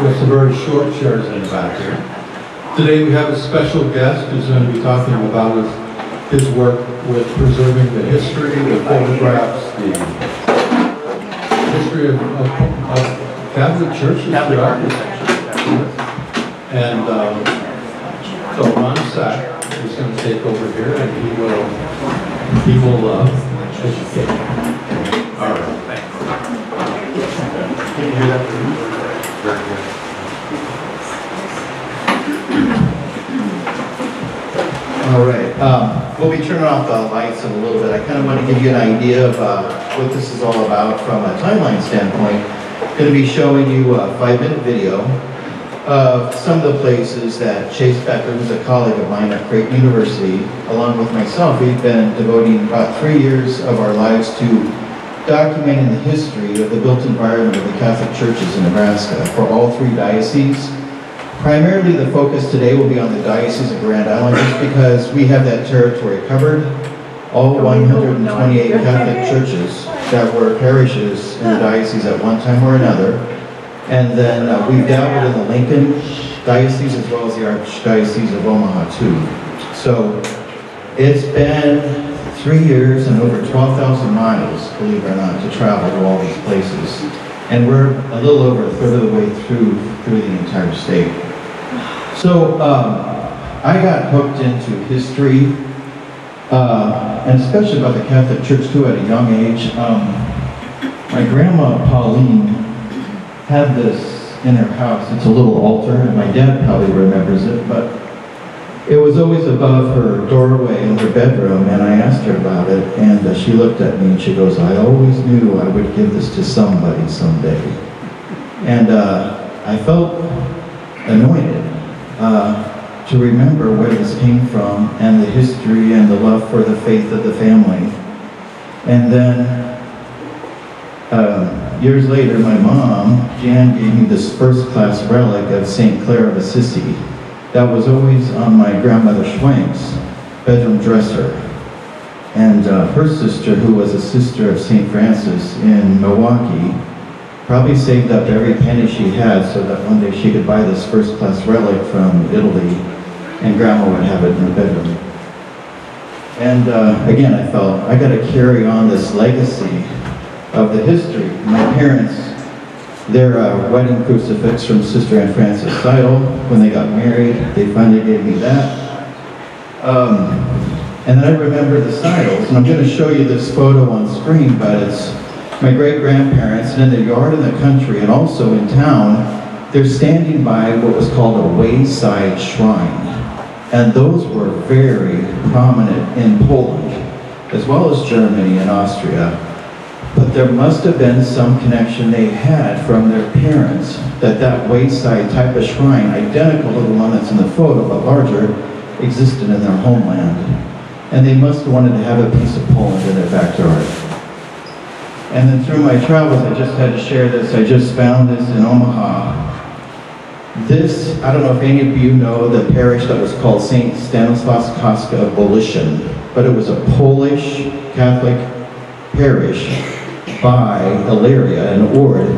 There's some very short chairs in the back here. Today we have a special guest who's going to be talking about his work with preserving the history, the photographs, the history of Catholic churches throughout the country. And so Ron Sack is going to take over here, and he will educate. All right. Can you hear that? Very good. All right. We'll be turning off the lights in a little bit. I kind of want to give you an idea of what this is all about from a timeline standpoint. I'm going to be showing you a 5-minute video of some of the places that Chase Becker, who's a colleague of mine at Creighton University, along with myself, we've been devoting about 3 years of our lives to documenting the history of the built environment of the Catholic churches in Nebraska for all 3 dioceses. Primarily the focus today will be on the Diocese of Grand Island just because we have that territory covered. All 128 Catholic churches that were parishes in the diocese at one time or another. And then we've dabbled in the Lincoln Diocese as well as the Archdiocese of Omaha too. So it's been 3 years and over 12,000 miles, believe it or not, to travel to all these places. And we're a little over a third of the way through the entire state. So I got hooked into history, and especially about the Catholic Church too at a young age. My grandma Pauline had this in her house. It's a little altar, and my dad probably remembers it, but it was always above her doorway in her bedroom, and I asked her about it, and she looked at me and she goes, "I always knew I would give this to somebody someday." And I felt anointed to remember where this came from and the history and the love for the faith of the family. And then years later, my mom, Jan, gave me this first-class relic of St. Clare of Assisi that was always on my grandmother Schwenk's bedroom dresser. And her sister, who was a sister of St. Francis in Milwaukee, probably saved up every penny she had so that one day she could buy this first-class relic from Italy, and Grandma would have it in her bedroom. And again, I felt I got to carry on this legacy of the history. My parents, their wedding crucifix from Sister Anne Francis Seidel, when they got married, they finally gave me that. And then I remember the Seidels, and I'm going to show you this photo on screen, but it's my great-grandparents, and in the yard in the country and also in town, they're standing by what was called a wayside shrine. And those were very prominent in Poland, as well as Germany and Austria. But there must have been some connection they had from their parents that wayside type of shrine, identical to the one that's in the photo, but larger, existed in their homeland. And they must have wanted to have a piece of Poland in their backyard. And then through my travels, I just had to share this. I just found this in Omaha. This, I don't know if any of you know the parish that was called St. Stanislaus Kostka of Bolishin, but it was a Polish Catholic parish by Ilaria and Ord.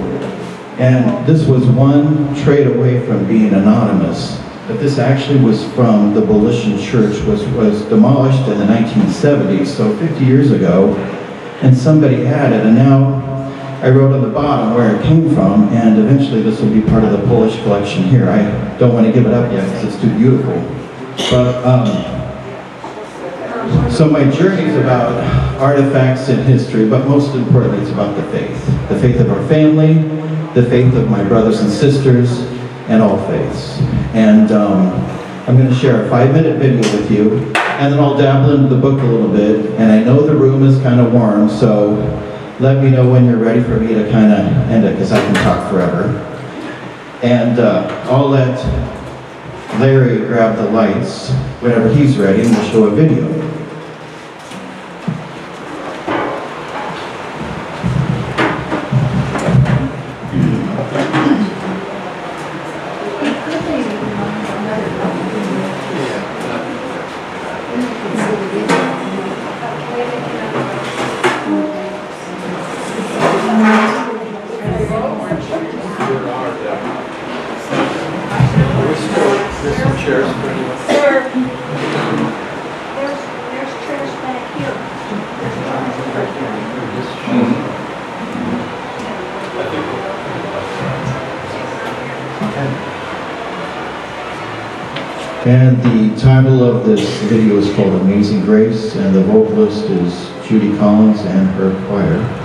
And this was one trade away from being anonymous. But this actually was from the Bolishin Church, was demolished in the 1970s, so 50 years ago. And somebody had it, and now I wrote on the bottom where it came from, and eventually this will be part of the Polish collection here. I don't want to give it up yet because it's too beautiful. But, so my journey is about artifacts and history, but most importantly it's about the faith of our family, the faith of my brothers and sisters, and all faiths. And I'm going to share a 5-minute video with you, and then I'll dabble into the book a little bit. And I know the room is kind of warm, so let me know when you're ready for me to kind of end it, because I can talk forever. And I'll let Larry grab the lights whenever he's ready, and we'll show a video. chairs for anyone? There's chairs back here. And the title of this video is called Amazing Grace, and the vocalist is Judy Collins and her choir.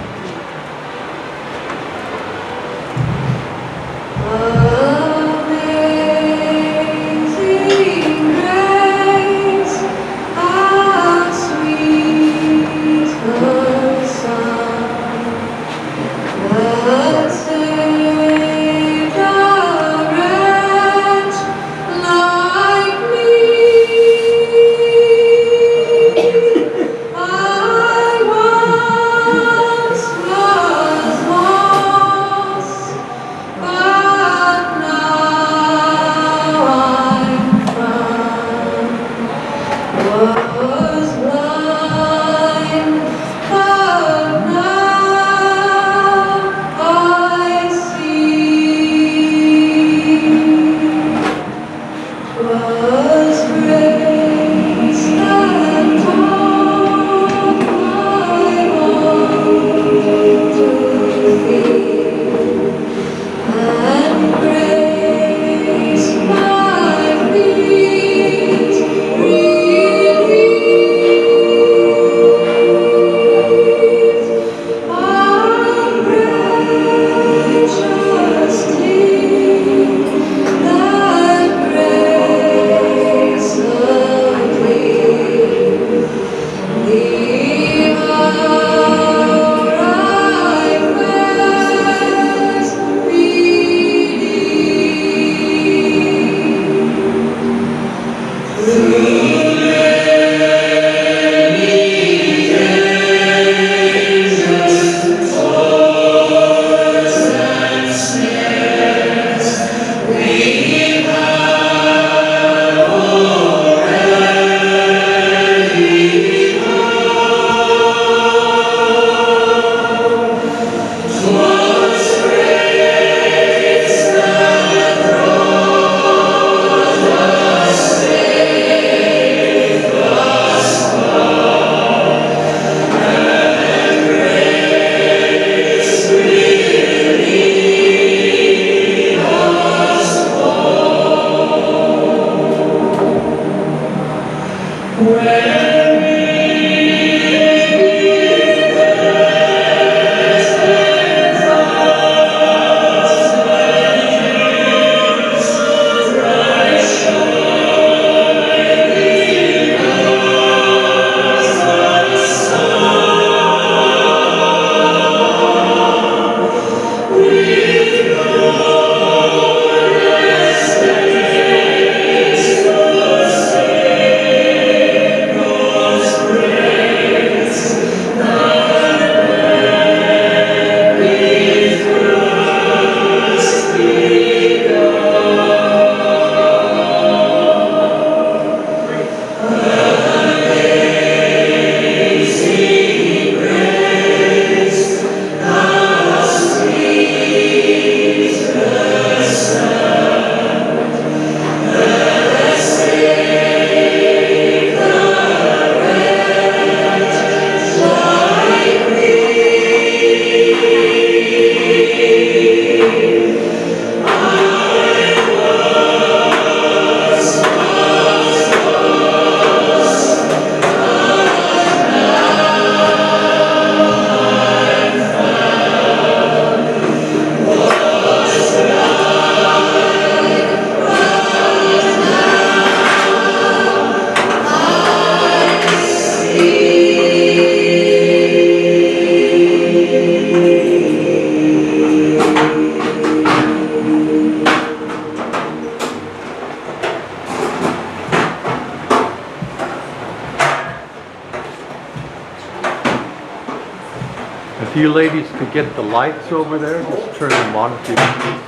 If you ladies could get the lights over there, just turn them on if you please.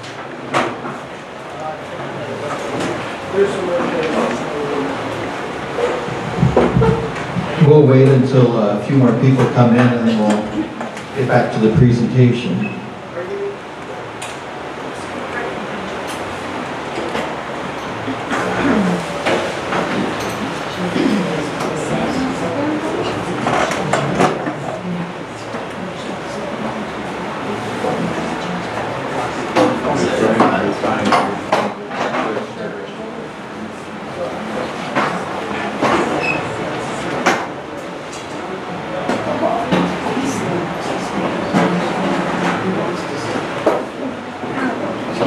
We'll wait until a few more people come in and then we'll get back to the presentation.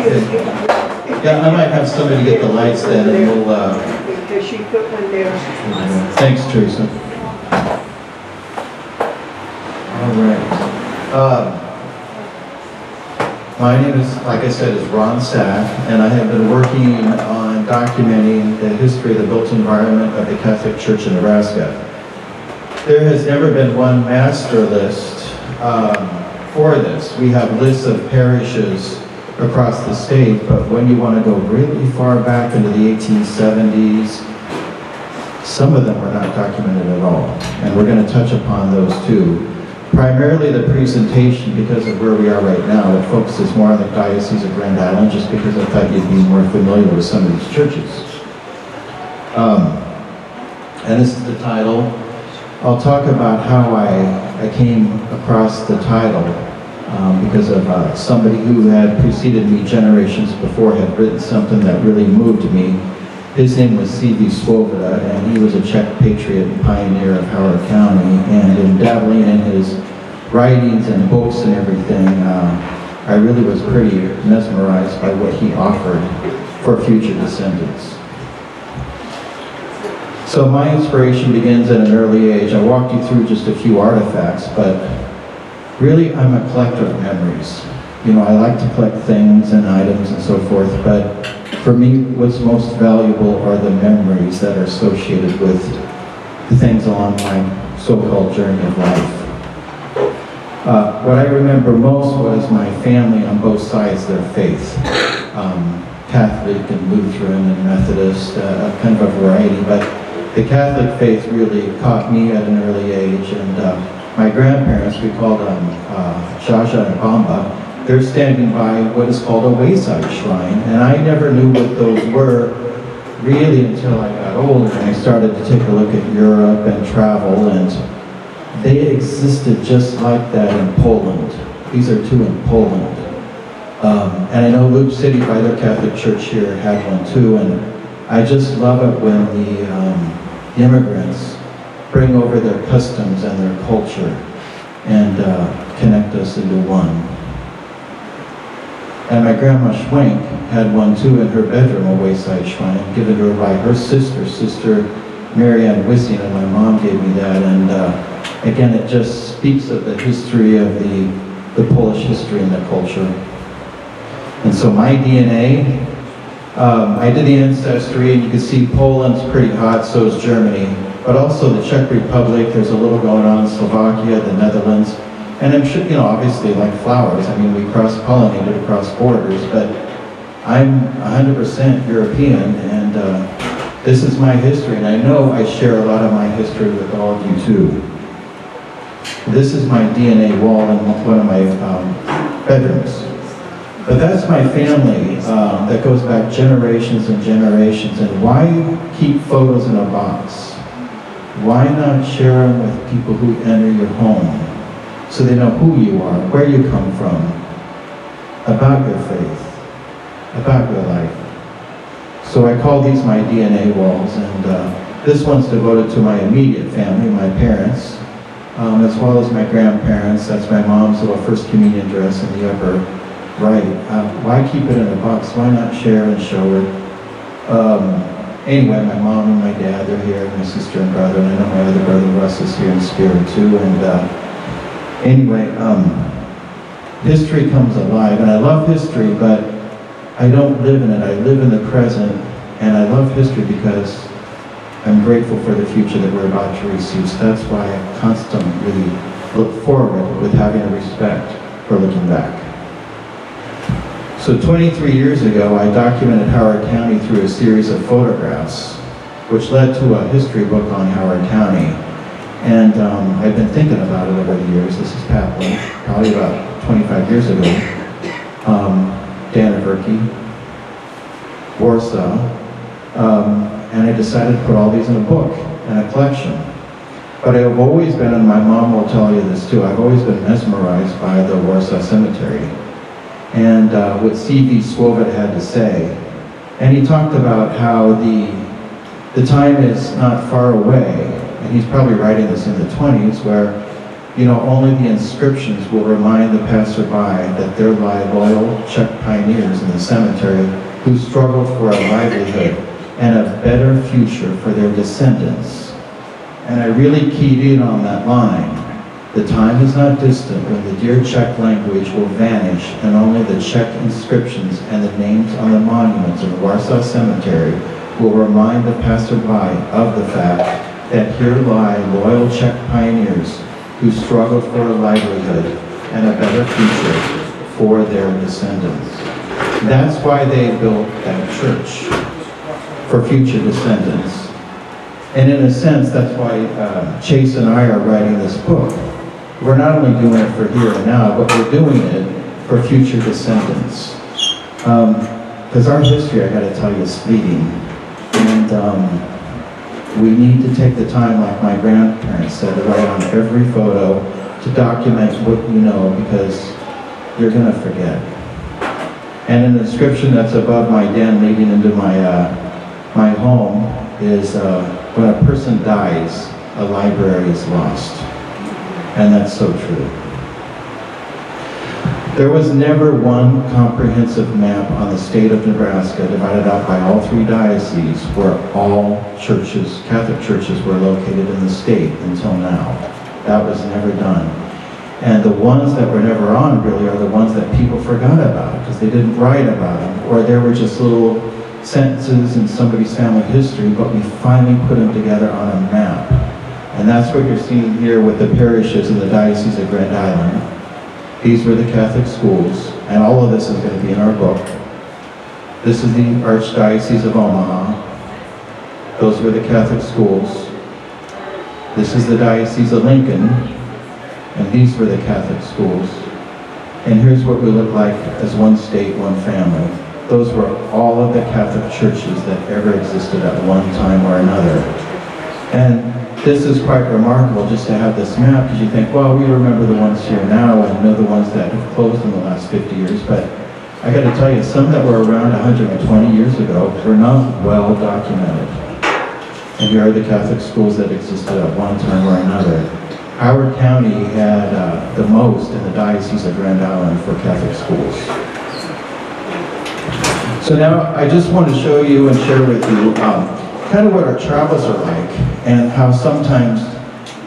Yeah, I might have somebody get the lights then, and we'll, Because she put one down. thanks, Teresa. All right. My name is, like I said, is Ron Sack, and I have been working on documenting the history of the built environment of the Catholic Church in Nebraska. There has never been one master list for this. We have lists of parishes across the state, but when you want to go really far back into the 1870s, some of them are not documented at all, and we're going to touch upon those too. Primarily the presentation, because of where we are right now, it focuses more on the Diocese of Grand Island, just because I thought you'd be more familiar with some of these churches. And this is the title. I'll talk about how I came across the title, because of somebody who had preceded me generations before had written something that really moved me. His name was C.V. Swoboda, and he was a Czech patriot and pioneer of Howard County. And in dabbling in his writings and books and everything, I really was pretty mesmerized by what he offered for future descendants. So my inspiration begins at an early age. I walked you through just a few artifacts, but really I'm a collector of memories. You know, I like to collect things and items and so forth, but for me, what's most valuable are the memories that are associated with the things along my so-called journey of life. What I remember most was my family on both sides, their faith. Catholic and Lutheran and Methodist, kind of a variety, but the Catholic faith really caught me at an early age, and my grandparents, we called them Jaja and Bamba, they're standing by what is called a wayside shrine, and I never knew what those were really until I got older and I started to take a look at Europe and travel, and they existed just like that in Poland. These are two in Poland. And I know Loop City, by their Catholic church here, had one too, and I just love it when the immigrants bring over their customs and their culture and connect us into one. And my grandma Schwenk had one too in her bedroom, a wayside shrine, given her by her sister Mary Ann Wissing, and my mom gave me that. And again, it just speaks of the history of the Polish history and the culture. And so my DNA, I did the ancestry, and you can see Poland's pretty hot, so is Germany, but also the Czech Republic. There's a little going on in Slovakia, the Netherlands. And I'm sure, you know, obviously like flowers, I mean, we cross-pollinated across borders, but I'm 100% European, and this is my history, and I know I share a lot of my history with all of you too. This is my DNA wall in one of my bedrooms. But that's my family that goes back generations and generations, and why keep photos in a box? Why not share them with people who enter your home? So they know who you are, where you come from, about your faith, about your life. So I call these my DNA walls, and this one's devoted to my immediate family, my parents, as well as my grandparents. That's my mom's little first communion dress in the upper right. Why keep it in a box? Why not share and show it? Anyway, my mom and my dad, they're here, my sister and brother, and I know my other brother Russ is here in spirit too, and anyway, history comes alive, and I love history, but I don't live in it. I live in the present, and I love history because I'm grateful for the future that we're about to receive. So that's why I constantly look forward with having a respect for looking back. So 23 years ago, I documented Howard County through a series of photographs, which led to a history book on Howard County. And I've been thinking about it over the years. This is Paplin, probably about 25 years ago. Danaverky, Warsaw, and I decided to put all these in a book, in a collection. But I've always been, and my mom will tell you this too, I've always been mesmerized by the Warsaw Cemetery and what C.V. Swoboda had to say. And he talked about how the time is not far away, and he's probably writing this in the 20s, where only the inscriptions will remind the passerby that there lie loyal Czech pioneers in the cemetery who struggled for a livelihood and a better future for their descendants. And I really keyed in on that line. The time is not distant when the dear Czech language will vanish and only the Czech inscriptions and the names on the monuments in the Warsaw Cemetery will remind the passerby of the fact that here lie loyal Czech pioneers who struggled for a livelihood and a better future for their descendants. That's why they built that church, for future descendants. And in a sense, that's why Chase and I are writing this book. We're not only doing it for here and now, but we're doing it for future descendants. Because our history, I gotta tell you, is fleeting. And we need to take the time, like my grandparents said, to write on every photo, to document what you know, because you're gonna forget. And an inscription that's above my den leading into my home is, when a person dies, a library is lost. And that's so true. There was never one comprehensive map on the state of Nebraska divided out by all three dioceses where all churches, Catholic churches, were located in the state until now. That was never done. And the ones that were never on really are the ones that people forgot about because they didn't write about them, or there were just little sentences in somebody's family history, but we finally put them together on a map. And that's what you're seeing here with the parishes in the Diocese of Grand Island. These were the Catholic schools, and all of this is going to be in our book. This is the Archdiocese of Omaha. Those were the Catholic schools. This is the Diocese of Lincoln, and these were the Catholic schools. And here's what we look like as one state, one family. Those were all of the Catholic churches that ever existed at one time or another. And this is quite remarkable just to have this map, because you think, well, we remember the ones here now and know the ones that have closed in the last 50 years, but I got to tell you, some that were around 120 years ago were not well documented. And here are the Catholic schools that existed at one time or another. Howard County had the most in the Diocese of Grand Island for Catholic schools. So now I just want to show you and share with you kind of what our travels are like, and how sometimes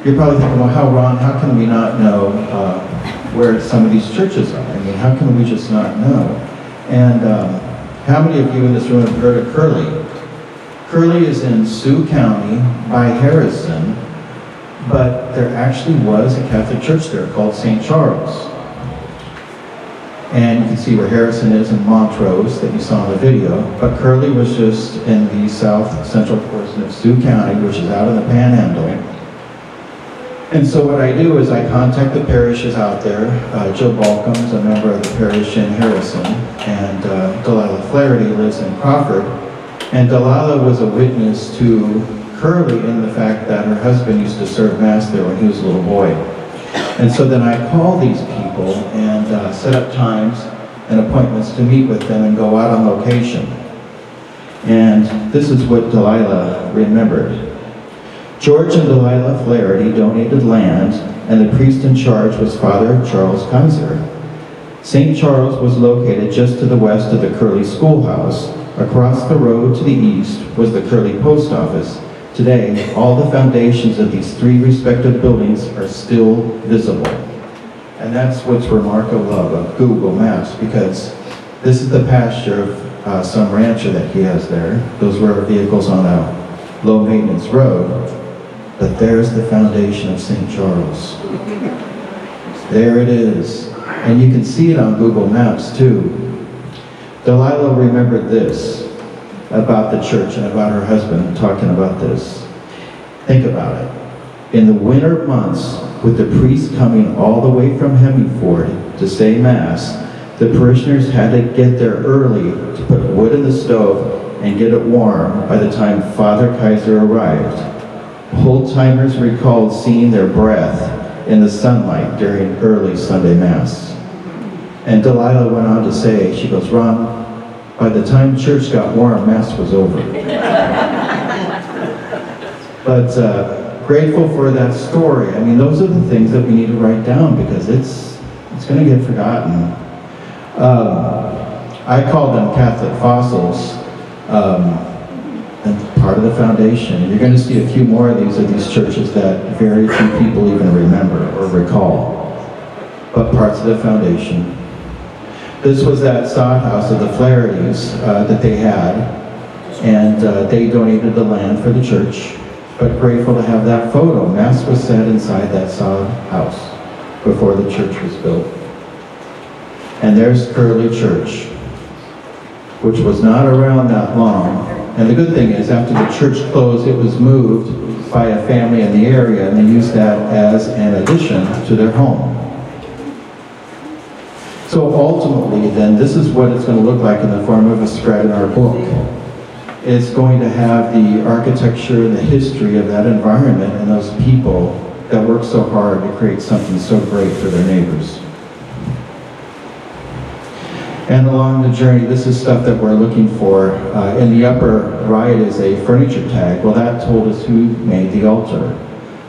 you're probably thinking, well, Ron, how can we not know where some of these churches are? I mean, how can we just not know? And how many of you in this room have heard of Curley? Curley is in Sioux County by Harrison, but there actually was a Catholic church there called St. Charles. And you can see where Harrison is in Montrose that you saw in the video. But Curley was just in the south central portion of Sioux County, which is out in the Panhandle. And so what I do is I contact the parishes out there. Jill Balcom's a member of the parish in Harrison, and Delilah Flaherty lives in Crawford. And Delilah was a witness to Curley in the fact that her husband used to serve Mass there when he was a little boy. And so then I call these people and set up times and appointments to meet with them and go out on location. And this is what Delilah remembered. George and Delilah Flaherty donated land, and the priest in charge was Father Charles Kaiser. St. Charles was located just to the west of the Curley Schoolhouse. Across the road to the east was the Curley Post Office. Today, all the foundations of these three respective buildings are still visible. And that's what's remarkable of Google Maps, because this is the pasture of some rancher that he has there. Those were vehicles on a low-maintenance road. But there's the foundation of St. Charles. There it is. And you can see it on Google Maps, too. Delilah remembered this about the church and about her husband talking about this. Think about it. In the winter months, with the priest coming all the way from Hemingford to say Mass, the parishioners had to get there early to put wood in the stove and get it warm by the time Father Kaiser arrived. Old-timers recalled seeing their breath in the sunlight during early Sunday Mass. And Delilah went on to say, she goes, Ron, by the time church got warm, Mass was over. But grateful for that story. I mean, those are the things that we need to write down because it's going to get forgotten. I call them Catholic fossils, and part of the foundation. And you're going to see a few more of these churches that very few people even remember or recall, but parts of the foundation. This was that sod house of the Flahertys that they had, and they donated the land for the church, but grateful to have that photo. Mass was said inside that sod house before the church was built. And there's Curly Church, which was not around that long. And the good thing is, after the church closed, it was moved by a family in the area, and they used that as an addition to their home. So ultimately, then, this is what it's going to look like in the form of a spread in our book. It's going to have the architecture and the history of that environment and those people that work so hard to create something so great for their neighbors. And along the journey, this is stuff that we're looking for. In the upper right is a furniture tag. Well, that told us who made the altar.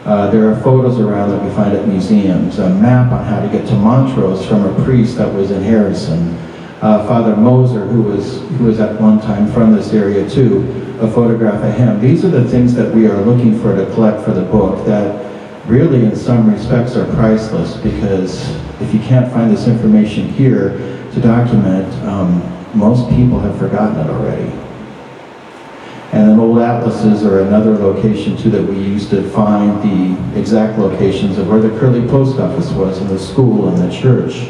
There are photos around that we find at museums. A map on how to get to Montrose from a priest that was in Harrison. Father Moser, who was at one time from this area too, a photograph of him. These are the things that we are looking for to collect for the book that really in some respects are priceless, because if you can't find this information here to document, most people have forgotten it already. And then old atlases are another location too that we used to find the exact locations of where the Curly post office was, and the school and the church.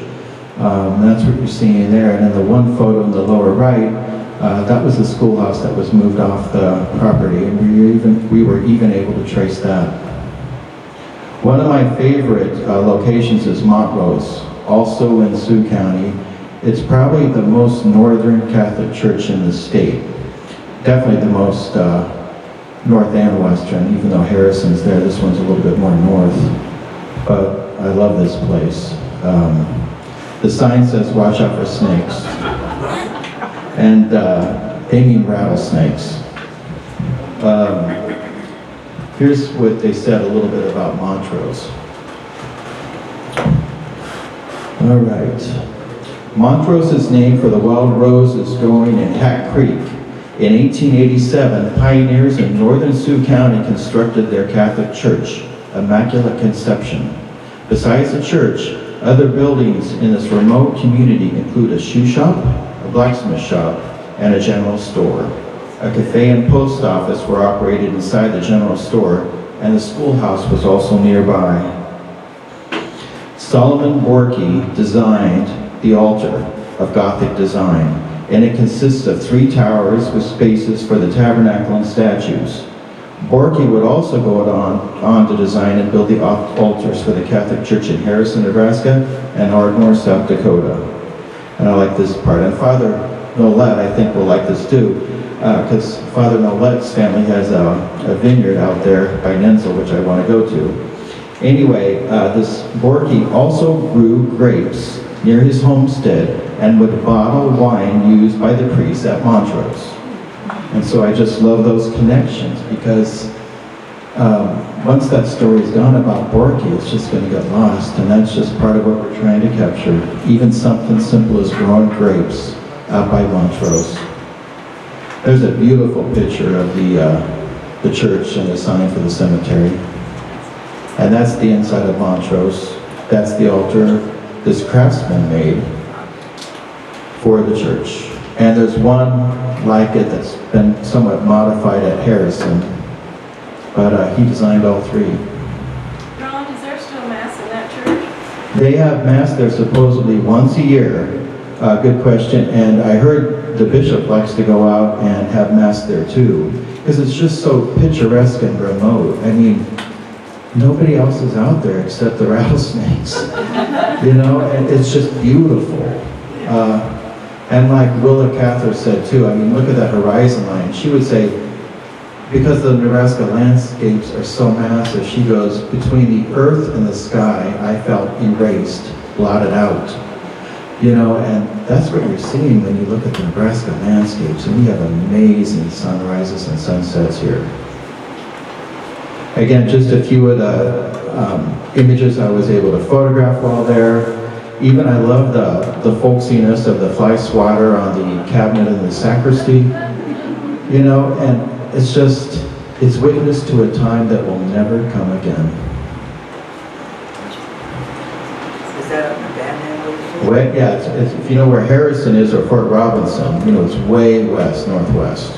That's what you're seeing there. And then the one photo in the lower right, that was the schoolhouse that was moved off the property, and we were even able to trace that. One of my favorite locations is Montrose, also in Sioux County. It's probably the most northern Catholic church in the state. Definitely the most north and western, even though Harrison's there. This one's a little bit more north. But I love this place. The sign says, "Watch out for snakes." And they mean rattlesnakes. Here's what they said a little bit about Montrose. All right. Montrose is named for the wild roses growing in Hat Creek. In 1887, pioneers in northern Sioux County constructed their Catholic church, Immaculate Conception. Besides the church, other buildings in this remote community include a shoe shop, a blacksmith shop, and a general store. A cafe and post office were operated inside the general store, and the schoolhouse was also nearby. Solomon Borky designed the altar of Gothic design, and it consists of 3 towers with spaces for the tabernacle and statues. Borky would also go on to design and build the altars for the Catholic Church in Harrison, Nebraska, and Ardmore, South Dakota. And I like this part. And Father Nolette, I think, will like this too, because Father Nolette's family has a vineyard out there by Nenzel, which I want to go to. Anyway, this Borky also grew grapes near his homestead and would bottle wine used by the priests at Montrose. And so I just love those connections, because once that story's gone about Borky, it's just going to get lost, and that's just part of what we're trying to capture. Even something simple as growing grapes out by Montrose. There's a beautiful picture of the church and the sign for the cemetery. And that's the inside of Montrose. That's the altar this craftsman made for the church. And there's one like it that's been somewhat modified at Harrison, but he designed all 3. Ron, is there still Mass in that church? They have Mass there supposedly once a year. Good question. And I heard the bishop likes to go out and have Mass there too, because it's just so picturesque and remote. I mean, nobody else is out there except the rattlesnakes, you know, and it's just beautiful. And like Willa Cather said too, I mean, look at that horizon line. She would say, because the Nebraska landscapes are so massive, she goes, between the earth and the sky, I felt erased, blotted out. You know, and that's what you're seeing when you look at the Nebraska landscapes, and we have amazing sunrises and sunsets here. Again, just a few of the images I was able to photograph while there. Even I love the folksiness of the fly swatter on the cabinet in the sacristy, you know, and it's just, it's witness to a time that will never come again. Is that up in the Batman? Way, yeah, it's, if you know where Harrison is or Fort Robinson, you know, it's way west, northwest.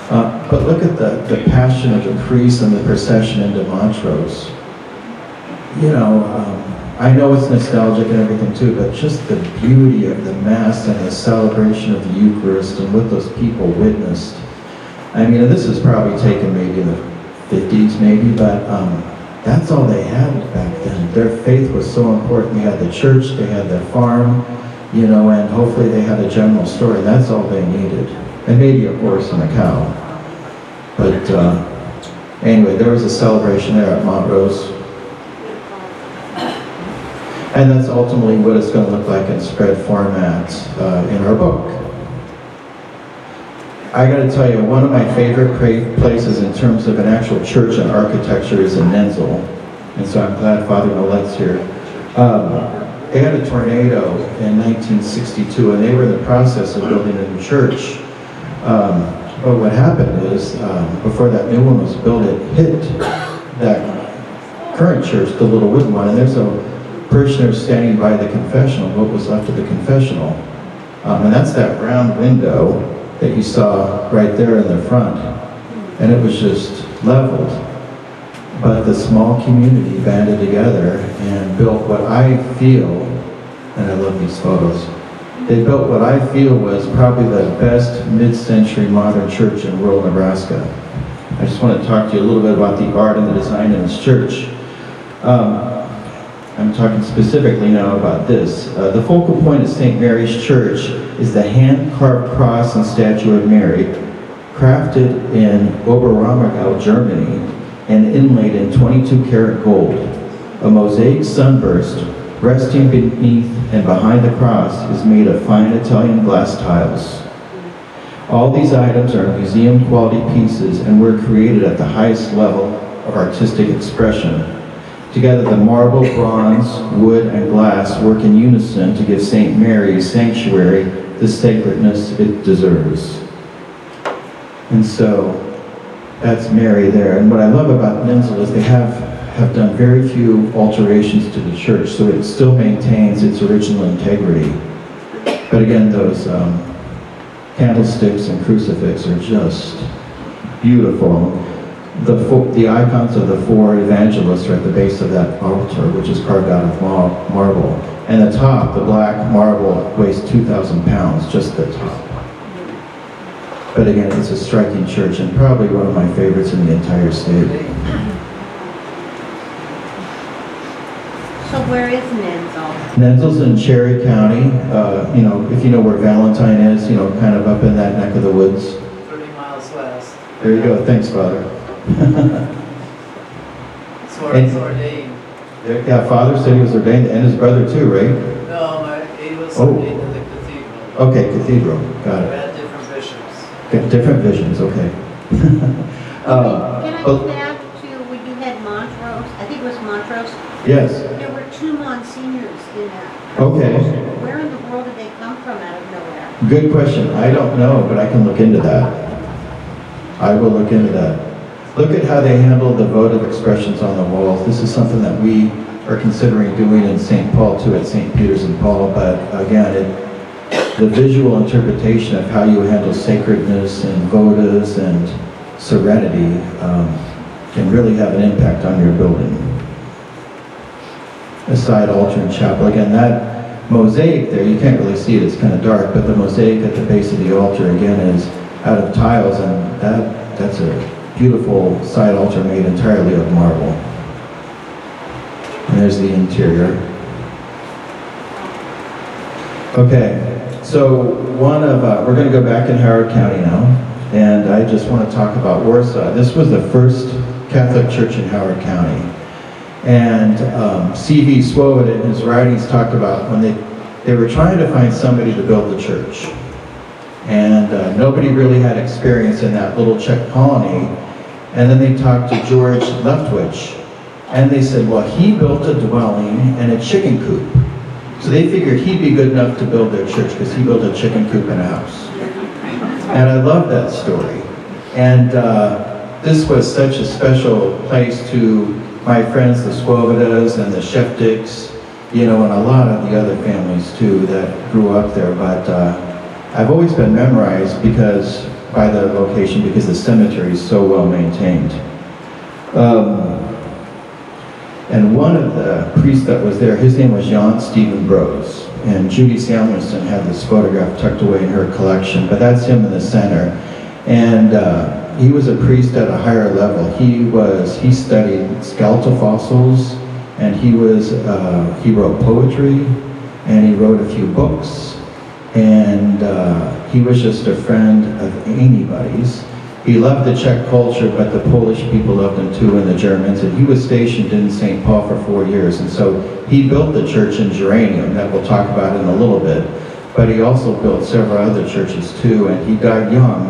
But look at the passion of the priest and the procession into Montrose. You know, I know it's nostalgic and everything too, but just the beauty of the Mass and the celebration of the Eucharist and what those people witnessed. I mean, and this is probably taken maybe in the 50s maybe, but that's all they had back then. Their faith was so important. They had the church, they had the farm, you know, and hopefully they had a general story. That's all they needed. And maybe a horse and a cow. But anyway, there was a celebration there at Montrose. And that's ultimately what it's going to look like in spread format in our book. I got to tell you, one of my favorite places in terms of an actual church and architecture is in Nensel. And so I'm glad Father Millet's here. They had a tornado in 1962, and they were in the process of building a new church. But what happened is, before that new one was built, it hit that current church, the little wooden one, and there's a parishioner standing by the confessional, what was left of the confessional. And that's that round window that you saw right there in the front. And it was just leveled. But the small community banded together and built what I feel, and I love these photos, they built what I feel was probably the best mid-century modern church in rural Nebraska. I just want to talk to you a little bit about the art and the design in this church. I'm talking specifically now about this. The focal point of St. Mary's Church is the hand-carved cross and statue of Mary, crafted in Oberammergau, Germany, and inlaid in 22-karat gold. A mosaic sunburst resting beneath and behind the cross is made of fine Italian glass tiles. All these items are museum-quality pieces and were created at the highest level of artistic expression. Together, the marble, bronze, wood, and glass work in unison to give St. Mary's sanctuary the sacredness it deserves. And so, that's Mary there. And what I love about Nensel is they have done very few alterations to the church, so it still maintains its original integrity. But again, those candlesticks and crucifix are just beautiful. The icons of the four evangelists are at the base of that altar, which is carved out of marble. And the top, the black marble, weighs 2,000 pounds, just the top. But again, it's a striking church and probably one of my favorites in the entire state. So where is Nensel? Nensel's in Cherry County. You know, if you know where Valentine is, you know, kind of up in that neck of the woods. 30 miles west. There you go. Thanks, Father. It's ordained. Yeah, Father said he was ordained, and his brother too, right? No, he was Oh. ordained in the cathedral. Okay, cathedral. Got We it. had different bishops. Got different visions. Okay. Can I oh, go back to when you had Montrose? I think it was Montrose. yes. There were 2 Monsignors in that. Okay. Where in the world did they come from out of nowhere? Good question. I don't know, but I can look into that. I will look into that. Look at how they handle the votive expressions on the walls. This is something that we are considering doing in St. Paul too, at St. Peter's and Paul, but again, the visual interpretation of how you handle sacredness and votives and serenity can really have an impact on your building. A side altar and chapel. Again, that mosaic there, you can't really see it, it's kind of dark, but the mosaic at the base of the altar again is out of tiles, and that's a beautiful side altar made entirely of marble. And there's the interior. Okay, so we're going to go back in Howard County now, and I just want to talk about Warsaw. This was the first Catholic church in Howard County. And C.V. Swoboda in his writings talked about when they were trying to find somebody to build the church. And nobody really had experience in that little Czech colony. And then they talked to George Leftwich, and they said, well, he built a dwelling and a chicken coop. So they figured he'd be good enough to build their church because he built a chicken coop and a house. And I love that story. And this was such a special place to my friends, the Swobodas and the Sheftiks, you know, and a lot of the other families too that grew up there. But I've always been memorized by the location because the cemetery is so well maintained. And one of the priests that was there, his name was Jan Stephen Brose. And Judy Samuelson had this photograph tucked away in her collection, but that's him in the center. And he was a priest at a higher level. He studied skeletal fossils, and he wrote poetry, and he wrote a few books, and he was just a friend of anybody's. He loved the Czech culture, but the Polish people loved him too, and the Germans, and he was stationed in St. Paul for 4 years, and so he built the church in Geranium that we'll talk about in a little bit, but he also built several other churches too, and he died young,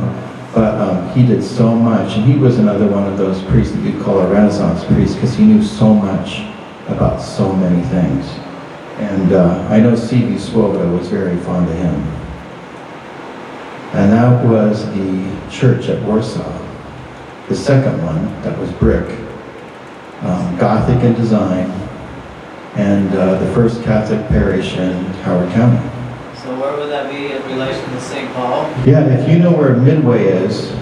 but he did so much, and he was another one of those priests that you'd call a Renaissance priest, because he knew so much about so many things. And I know C.V. Swoboda was very fond of him. And that was the church at Warsaw. The second one, that was brick, Gothic in design, and the first Catholic parish in Howard County. So where would that be in relation to St. Paul? Yeah, if you know where Midway is,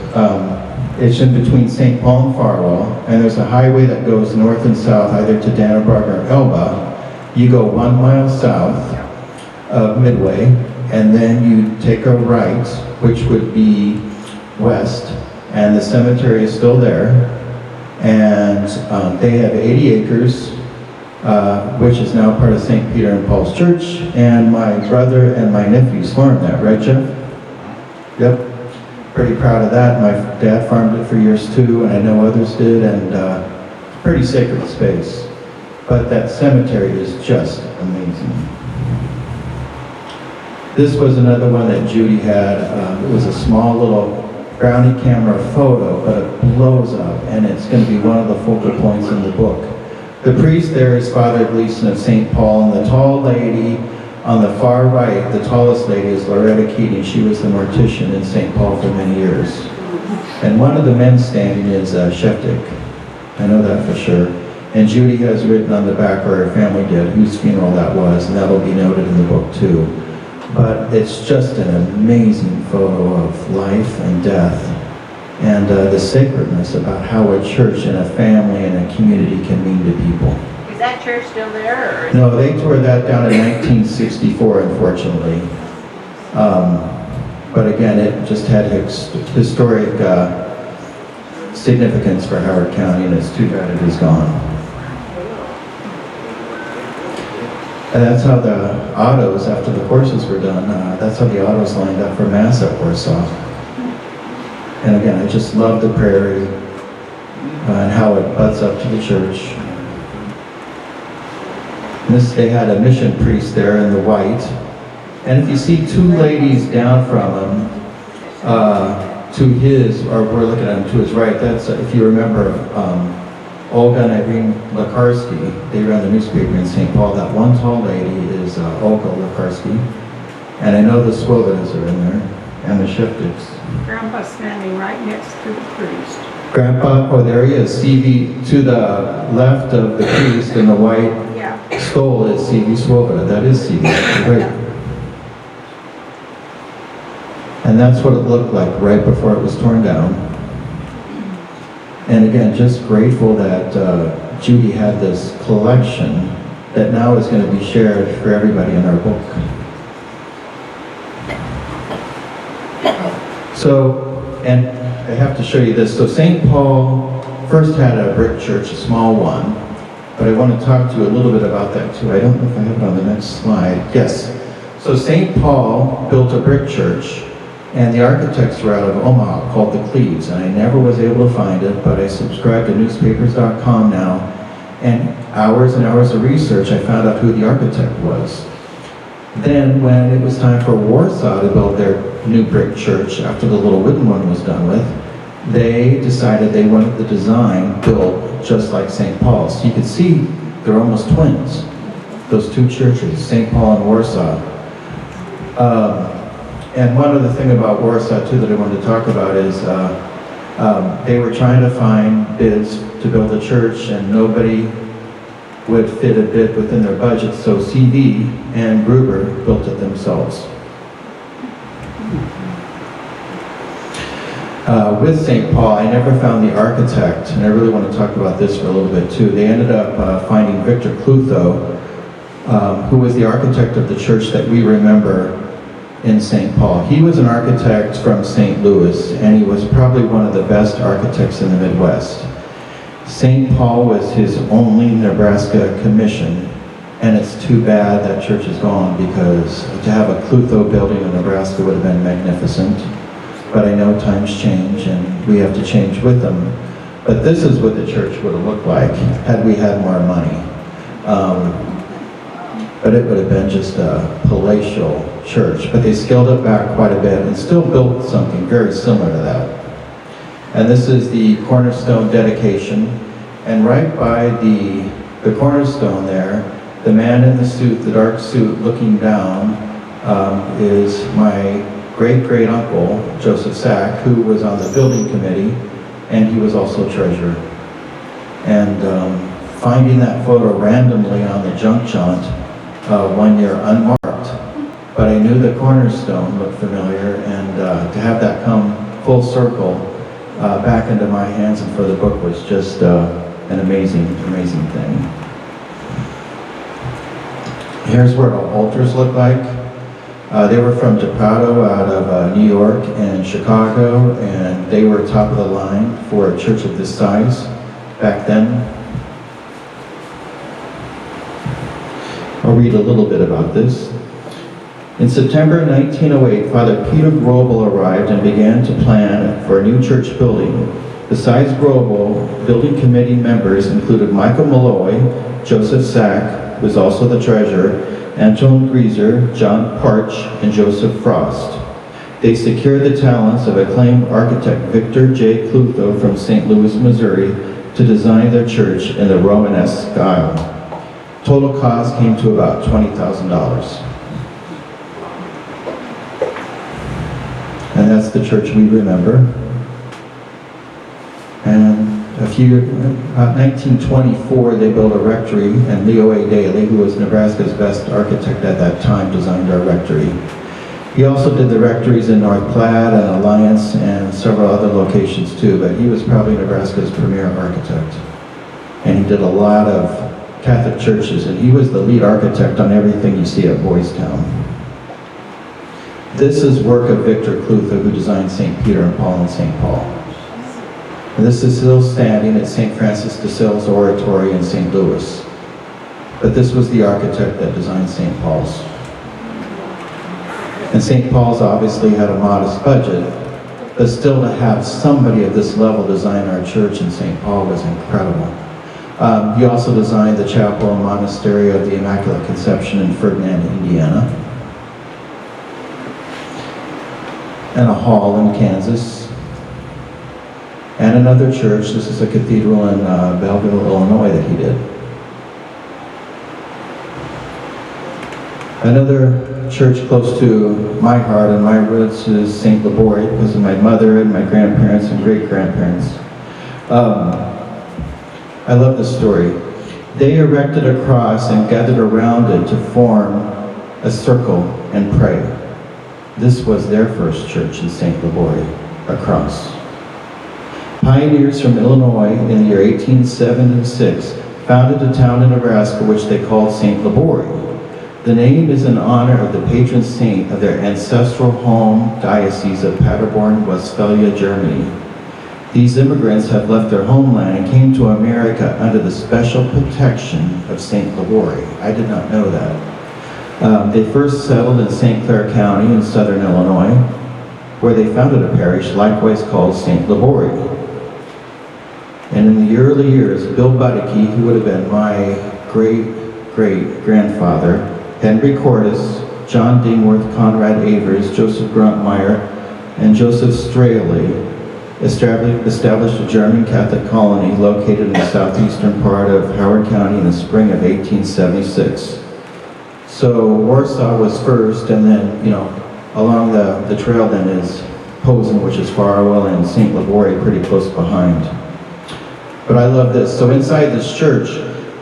it's in between St. Paul and Farwell, and there's a highway that goes north and south, either to Dannebrog or Elba. You go 1 mile south of Midway, and then you take a right, which would be west, and the cemetery is still there, and they have 80 acres, which is now part of St. Peter and Paul's Church, and my brother and my nephews farmed that, right, Jeff? Yep. Pretty proud of that. My dad farmed it for years too, and I know others did, and it's a pretty sacred space. But that cemetery is just amazing. This was another one that Judy had. It was a small little brownie camera photo, but it blows up, and it's going to be one of the focal points in the book. The priest there is Father Gleason of St. Paul, and the tall lady on the far right, the tallest lady, is Loretta Keating. She was the mortician in St. Paul for many years. And one of the men standing is Sheftik. I know that for sure. And Judy has written on the back, or her family did, whose funeral that was, and that'll be noted in the book too. But it's just an amazing photo of life and death, and the sacredness about how a church and a family and a community can mean to people. Is that church still there, or? No, they tore that down in 1964, unfortunately. But again, it just had historic significance for Howard County, and it's too bad it is gone. And that's how the autos, after the horses were done, that's how the autos lined up for Mass at Warsaw. And again, I just love the prairie and how it butts up to the church. They had a mission priest there in the white. And if you see two ladies down from him, to his, or we're looking at him to his right, that's, if you remember, Olga and Irene Lekarsky, they ran the newspaper in St. Paul. That one tall lady is Olga Lekarsky. And I know the Swobodas are in there, and the Sheftiks. Grandpa's standing right next to the priest. Grandpa, oh, there he is. CV, to the left of the priest in the white stole is C.V. Swoboda. That is C.V. Right. And that's what it looked like right before it was torn down. And again, just grateful that Judy had this collection that now is going to be shared for everybody in our book. So, and I have to show you this. So St. Paul first had a brick church, a small one, but I want to talk to you a little bit about that too. I don't know if I have it on the next slide. Yes. So St. Paul built a brick church, and the architects were out of Omaha called the Cleves, and I never was able to find it, but I subscribe to newspapers.com now, and hours of research, I found out who the architect was. Then when it was time for Warsaw to build their new brick church after the little wooden one was done with, they decided they wanted the design built just like St. Paul's. You could see they're almost twins, those two churches, St. Paul and Warsaw. And one other thing about Warsaw too that I wanted to talk about is they were trying to find bids to build a church, and nobody would fit a bid within their budget, so CV and Gruber built it themselves. With St. Paul, I never found the architect, and I really want to talk about this for a little bit too. They ended up finding Victor Clutho, who was the architect of the church that we remember in St. Paul. He was an architect from St. Louis, and he was probably one of the best architects in the Midwest. St. Paul was his only Nebraska commission, and it's too bad that church is gone, because to have a Clutho building in Nebraska would have been magnificent. But I know times change, and we have to change with them. But this is what the church would have looked like had we had more money. But it would have been just a palatial church. But they scaled it back quite a bit and still built something very similar to that. And this is the cornerstone dedication. And right by the cornerstone there, the man in the suit, the dark suit, looking down, is my great-great-uncle, Joseph Sack, who was on the building committee, and he was also treasurer. And finding that photo randomly on the junk jaunt one year unmarked, but I knew the cornerstone looked familiar, and to have that come full circle back into my hands and for the book was just an amazing, amazing thing. Here's what our altars look like. They were from DePrado out of New York and Chicago, and they were top of the line for a church of this size back then. I'll read a little bit about this. In September 1908, Father Peter Grobel arrived and began to plan for a new church building. Besides Grobel, building committee members included Michael Malloy, Joseph Sack, who was also the treasurer, Anton Grieser, John Parch, and Joseph Frost. They secured the talents of acclaimed architect Victor J. Clutho from St. Louis, Missouri, to design their church in the Romanesque style. Total cost came to about $20,000. And that's the church we remember. And about 1924, they built a rectory, and Leo A. Daly, who was Nebraska's best architect at that time, designed our rectory. He also did the rectories in North Platte and Alliance and several other locations too, but he was probably Nebraska's premier architect. And he did a lot of Catholic churches, and he was the lead architect on everything you see at Boys Town. This is work of Victor Clutho, who designed St. Peter and Paul and St. Paul. And this is still standing at St. Francis de Sales Oratory in St. Louis. But this was the architect that designed St. Paul's. And St. Paul's obviously had a modest budget, but still to have somebody of this level design our church in St. Paul was incredible. He also designed the chapel and monastery of the Immaculate Conception in Ferdinand, Indiana, and a hall in Kansas, and another church. This is a cathedral in Belleville, Illinois that he did. Another church close to my heart and my roots is St. Laborie, because of my mother and my grandparents and great-grandparents. I love this story. They erected a cross and gathered around it to form a circle and pray. This was their first church in St. Laborie, a cross. Pioneers from Illinois in the year 1876 founded a town in Nebraska which they called St. Laborie. The name is in honor of the patron saint of their ancestral home diocese of Paderborn, Westphalia, Germany. These immigrants have left their homeland and came to America under the special protection of St. Laborie. I did not know that. They first settled in St. Clair County in southern Illinois, where they founded a parish likewise called St. Laborie. And in the early years, Bill Budicke, who would have been my great-great-grandfather, Henry Cordes, John Dingworth, Conrad Avers, Joseph Gruntmeyer, and Joseph Straley established a German Catholic colony located in the southeastern part of Howard County in the spring of 1876. So Warsaw was first, and then, along the trail then is Posen, which is Farwell, and St. Libory pretty close behind. But I love this. So inside this church,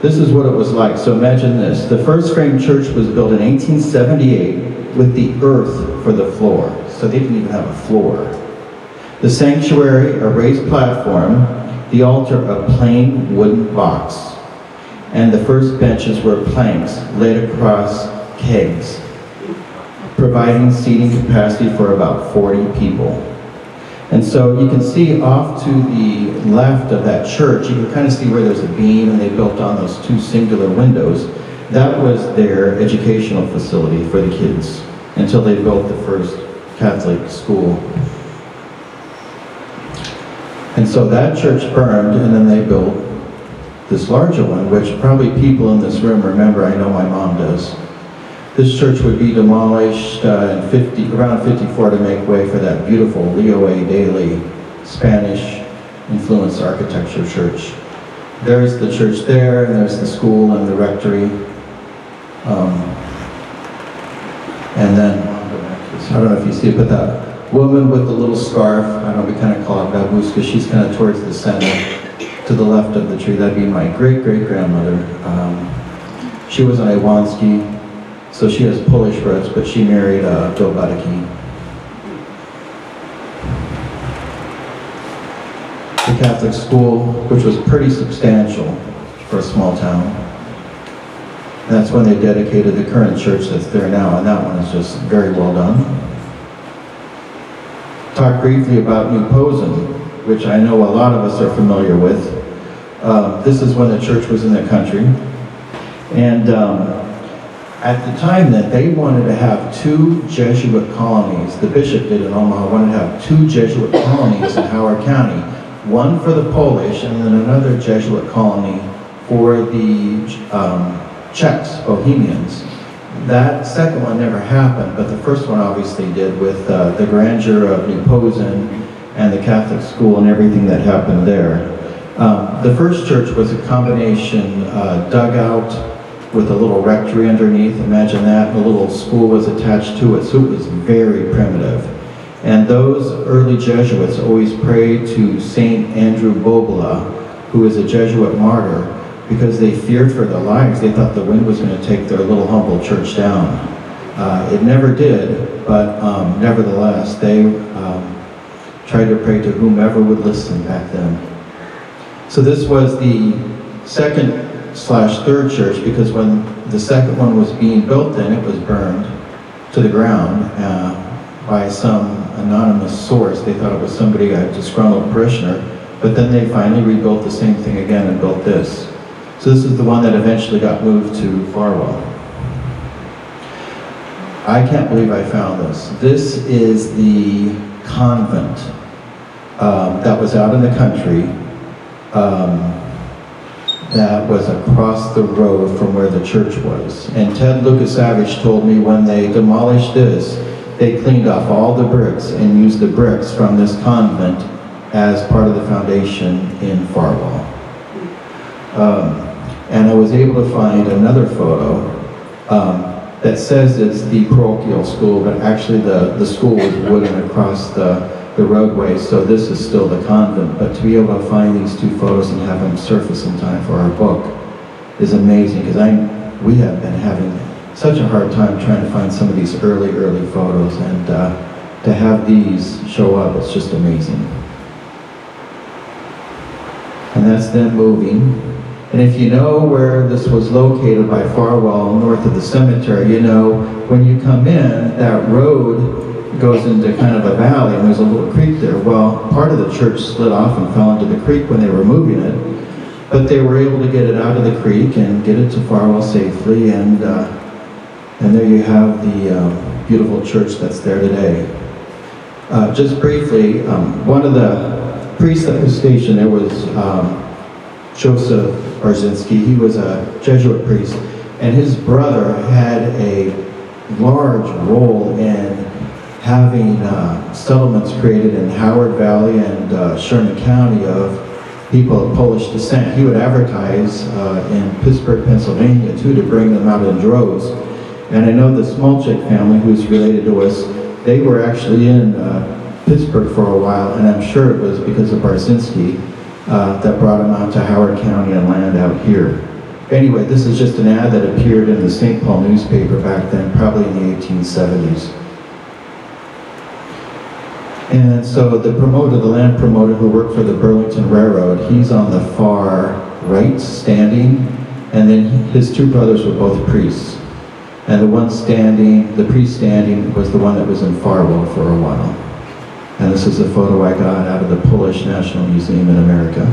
this is what it was like. So imagine this. The first frame church was built in 1878 with the earth for the floor. So they didn't even have a floor. The sanctuary, a raised platform, the altar, a plain wooden box. And the first benches were planks laid across kegs, providing seating capacity for about 40 people. And so you can see off to the left of that church, you can kind of see where there's a beam and they built on those two singular windows. That was their educational facility for the kids until they built the first Catholic school. And so that church burned, and then they built this larger one, which probably people in this room remember. I know my mom does. This church would be demolished around 54 to make way for that beautiful Leo A. Daly Spanish-influenced architecture church. There's the church there, and there's the school and the rectory. And then, I don't know if you see it, but that woman with the little scarf, I don't know, we kind of call it babushka, she's kind of towards the center, to the left of the tree. That'd be my great-great-grandmother. She was an Iwanski. So she has Polish roots, but she married Bill Budicki. The Catholic school, which was pretty substantial for a small town. That's when they dedicated the current church that's there now, and that one is just very well done. Talk briefly about New Posen, which I know a lot of us are familiar with. This is when the church was in the country. And at the time that they wanted to have 2 Jesuit colonies, the bishop did in Omaha, wanted to have 2 Jesuit colonies in Howard County, one for the Polish and then another Jesuit colony for the Czechs, Bohemians. That second one never happened, but the first one obviously did with the grandeur of New Posen and the Catholic school and everything that happened there. The first church was a combination dugout with a little rectory underneath. Imagine that. A little school was attached to it, so it was very primitive. And those early Jesuits always prayed to Saint Andrew Bobola, who was a Jesuit martyr, because they feared for their lives. They thought the wind was going to take their little humble church down. It never did, but nevertheless, they tried to pray to whomever would listen back then. So this was the second/third church, because when the second one was being built, then it was burned to the ground by some anonymous source. They thought it was somebody, a disgruntled parishioner, but then they finally rebuilt the same thing again and built this. So this is the one that eventually got moved to Farwell. I can't believe I found this. This is the convent that was out in the country. That was across the road from where the church was. And Ted Lucasavage told me when they demolished this, they cleaned off all the bricks and used the bricks from this convent as part of the foundation in Farwell. And I was able to find another photo that says it's the parochial school, but actually the school was wooden across the roadway, so this is still the convent. But to be able to find these 2 photos and have them surface in time for our book is amazing, because we have been having such a hard time trying to find some of these early photos, and to have these show up, it's just amazing. And that's them moving. And if you know where this was located by Farwell, north of the cemetery, you know when you come in, that road goes into kind of a valley, and there's a little creek there. Well, part of the church slid off and fell into the creek when they were moving it, but they were able to get it out of the creek and get it to Farwell safely, and there you have the beautiful church that's there today. Just briefly, one of the priests that was stationed there was Joseph Barzinski. He was a Jesuit priest, and his brother had a large role in having settlements created in Howard Valley and Sherman County of people of Polish descent. He would advertise in Pittsburgh, Pennsylvania too, to bring them out in droves. And I know the Smolczyk family, who's related to us, they were actually in Pittsburgh for a while, and I'm sure it was because of Barzinski that brought them out to Howard County and land out here. Anyway, this is just an ad that appeared in the St. Paul newspaper back then, probably in the 1870s. And so the promoter, the land promoter who worked for the Burlington Railroad, he's on the far right standing, and then his two brothers were both priests. And the one standing, the priest standing, was the one that was in Farwell for a while. And this is a photo I got out of the Polish National Museum in America.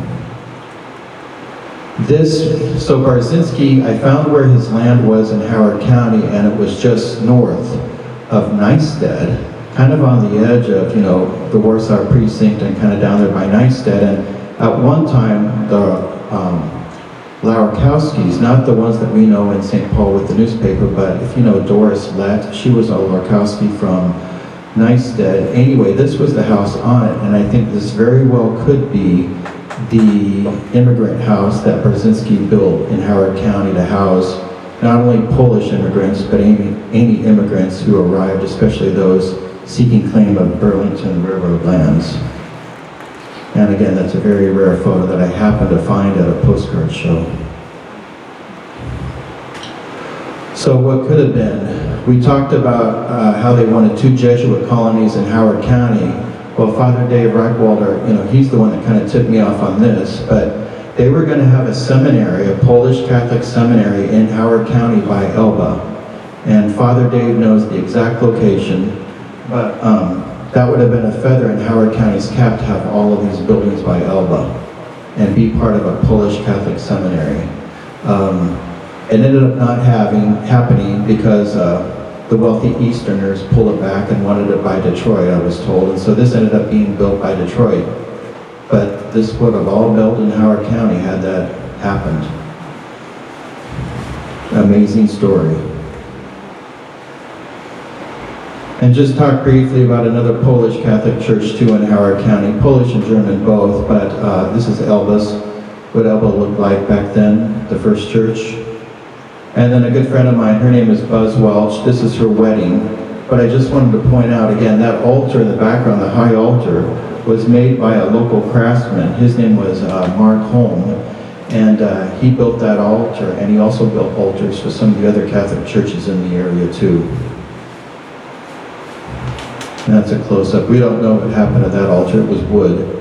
So Barzinski, I found where his land was in Howard County, and it was just north of Nystad, kind of on the edge of, the Warsaw precinct and kind of down there by Nystad. And at one time, the Laurkowskis, not the ones that we know in St. Paul with the newspaper, but if you know Doris Lett, she was a Laurkowski from Nystad. Anyway, this was the house on it, and I think this very well could be the immigrant house that Barzinski built in Howard County to house not only Polish immigrants, but any immigrants who arrived, especially those seeking claim of Burlington Railroad lands. And again, that's a very rare photo that I happened to find at a postcard show. So what could have been? We talked about how they wanted 2 Jesuit colonies in Howard County. Well, Father Dave Reichwalder, he's the one that kind of tipped me off on this, but they were going to have a seminary, a Polish Catholic seminary in Howard County by Elba. And Father Dave knows the exact location, but that would have been a feather in Howard County's cap to have all of these buildings by Elba and be part of a Polish Catholic seminary. It ended up not happening because the wealthy Easterners pulled it back and wanted it by Detroit, I was told, and so this ended up being built by Detroit. But this would have all built in Howard County had that happened. Amazing story. And just talk briefly about another Polish Catholic church too in Howard County, Polish and German both, but this is Elba's, what Elba looked like back then, the first church. And then a good friend of mine, her name is Buzz Welch, this is her wedding, but I just wanted to point out again, that altar in the background, the high altar, was made by a local craftsman. His name was Mark Holm, and he built that altar, and he also built altars for some of the other Catholic churches in the area too. And that's a close-up. We don't know what happened to that altar. It was wood.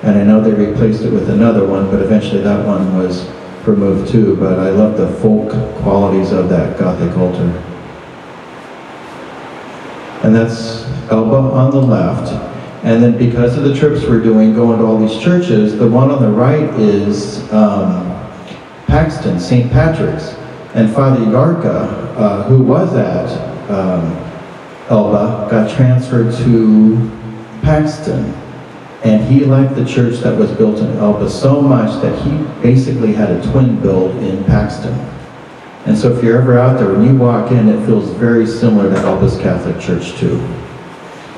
And I know they replaced it with another one, but eventually that one was removed too. But I love the folk qualities of that Gothic altar. And that's Elba on the left. And then because of the trips we're doing, going to all these churches, the one on the right is Paxton, St. Patrick's. And Father Yarka, who was at Elba, got transferred to Paxton, and he liked the church that was built in Elba so much that he basically had a twin built in Paxton. And so if you're ever out there, when you walk in, it feels very similar to Elba's Catholic Church too.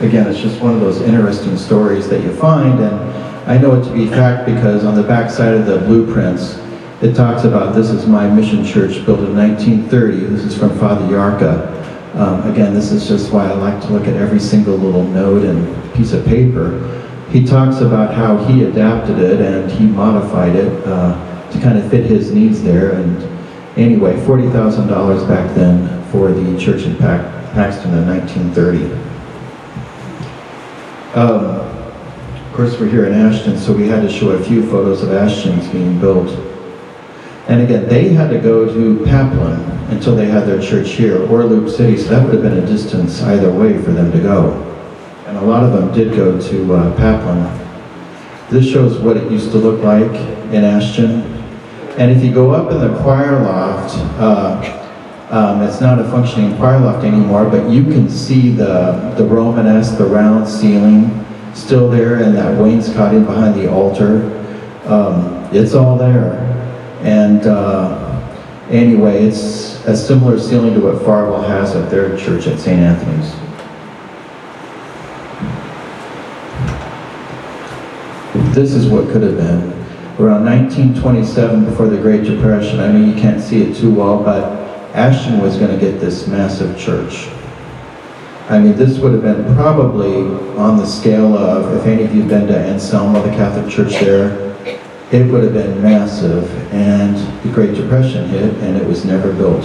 Again, it's just one of those interesting stories that you find, and I know it to be fact because on the back side of the blueprints, it talks about this is my mission church built in 1930. This is from Father Yarka. Again, this is just why I like to look at every single little note and piece of paper. He talks about how he adapted it and he modified it to kind of fit his needs there. And anyway, $40,000 back then for the church in Paxton in 1930. Of course, we're here in Ashton, so we had to show a few photos of Ashton's being built. And again, they had to go to Paplin until they had their church here, or Loop City, so that would have been a distance either way for them to go. And a lot of them did go to Paplin. This shows what it used to look like in Ashton. And if you go up in the choir loft, it's not a functioning choir loft anymore, but you can see the Romanesque, the round ceiling, still there, and that wainscoting behind the altar. It's all there. And anyway, it's a similar ceiling to what Farwell has at their church at St. Anthony's. this is what could have been. Around 1927, before the Great Depression, I know you can't see it too well, but Ashton was going to get this massive church. I mean, this would have been probably on the scale of, if any of you have been to Anselmo, the Catholic church there, it would have been massive, and the Great Depression hit, and it was never built.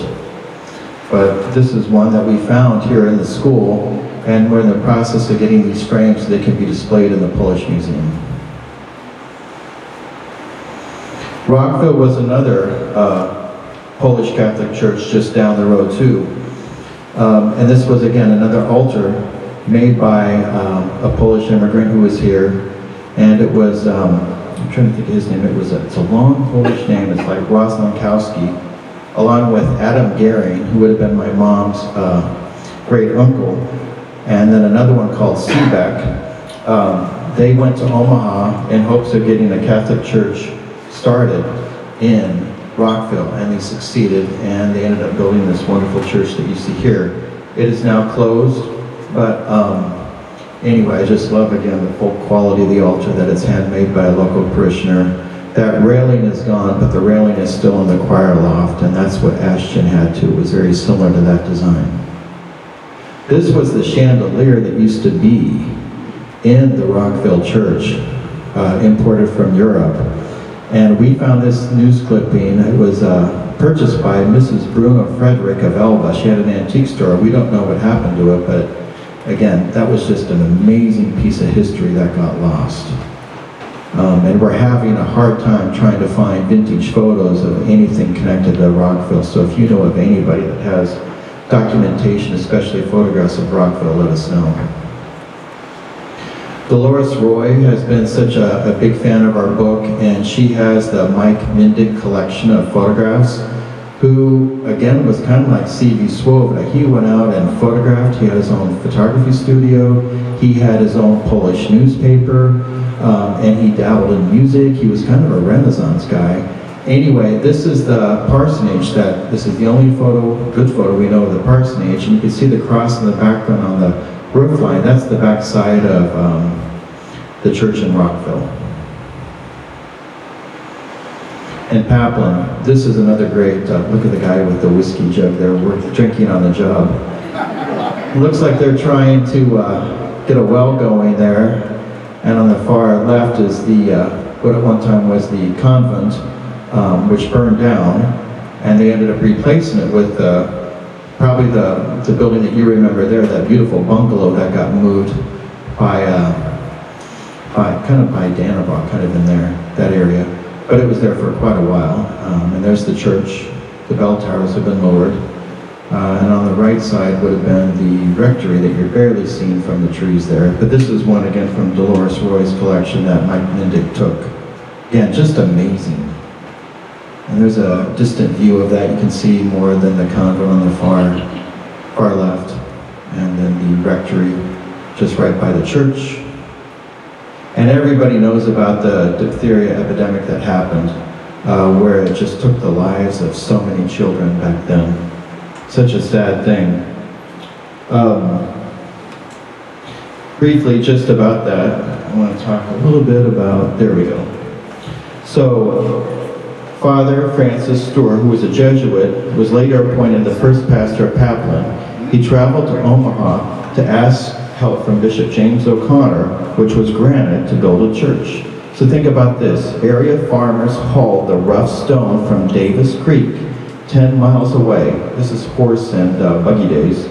But this is one that we found here in the school, and we're in the process of getting these frames so they can be displayed in the Polish Museum. Rockville was another Polish Catholic church just down the road too. And this was again another altar made by a Polish immigrant who was here. And it was, I'm trying to think of his name, it's a long Polish name, it's like Roslankowski, along with Adam Gehring, who would have been my mom's great uncle, and then another one called Seebeck. They went to Omaha in hopes of getting a Catholic church started in Rockville, and they succeeded, and they ended up building this wonderful church that you see here. It is now closed, but anyway, I just love again the full quality of the altar, that it's handmade by a local parishioner. That railing is gone, but the railing is still in the choir loft, and that's what Ashton had too. It was very similar to that design. This was the chandelier that used to be in the Rockville church, imported from Europe. And we found this news clipping. It was purchased by Mrs. Bruno Frederick of Elba. She had an antique store. We don't know what happened to it, but again, that was just an amazing piece of history that got lost. And we're having a hard time trying to find vintage photos of anything connected to Rockville. So if you know of anybody that has documentation, especially photographs of Rockville, let us know. Dolores Roy has been such a big fan of our book, and she has the Mike Mindig collection of photographs, who, again, was kind of like C.V. Swoboda. He went out and photographed. He had his own photography studio. He had his own Polish newspaper, and he dabbled in music. He was kind of a Renaissance guy. Anyway, this is the parsonage. This is the only good photo we know of the parsonage, and you can see the cross in the background on the roof line. That's the back side of the church in Rockville. And Paplin, this is another great, look at the guy with the whiskey jug there, we're drinking on the job. Looks like they're trying to get a well going there, and on the far left is what at one time was the convent, which burned down, and they ended up replacing it with probably the building that you remember there, that beautiful bungalow that got moved by Danabach, kind of in there, that area. But it was there for quite a while. And there's the church. The bell towers have been lowered. And on the right side would have been the rectory that you're barely seeing from the trees there. But this is one again from Dolores Roy's collection that Mike Mindig took. Again, just amazing. And there's a distant view of that. You can see more than the convent on the far left. And then the rectory just right by the church. And everybody knows about the diphtheria epidemic that happened, where it just took the lives of so many children back then. Such a sad thing. Briefly, just about that, I want to talk a little bit about, there we go. So, Father Francis Stewart, who was a Jesuit, was later appointed the first pastor of Paplin. He traveled to Omaha to ask help from Bishop James O'Connor, which was granted to build a church. So think about this. Area farmers hauled the rough stone from Davis Creek, 10 miles away. This is horse and buggy days.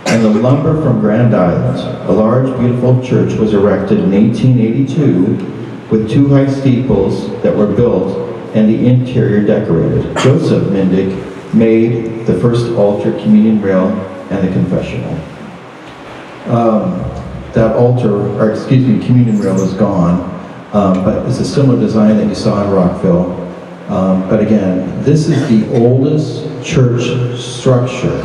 And the lumber from Grand Island. A large, beautiful church was erected in 1882 with 2 high steeples that were built and the interior decorated. Joseph Mindig made the first altar, communion rail, and the confessional. That communion rail is gone, but it's a similar design that you saw in Rockville. But again, this is the oldest church structure,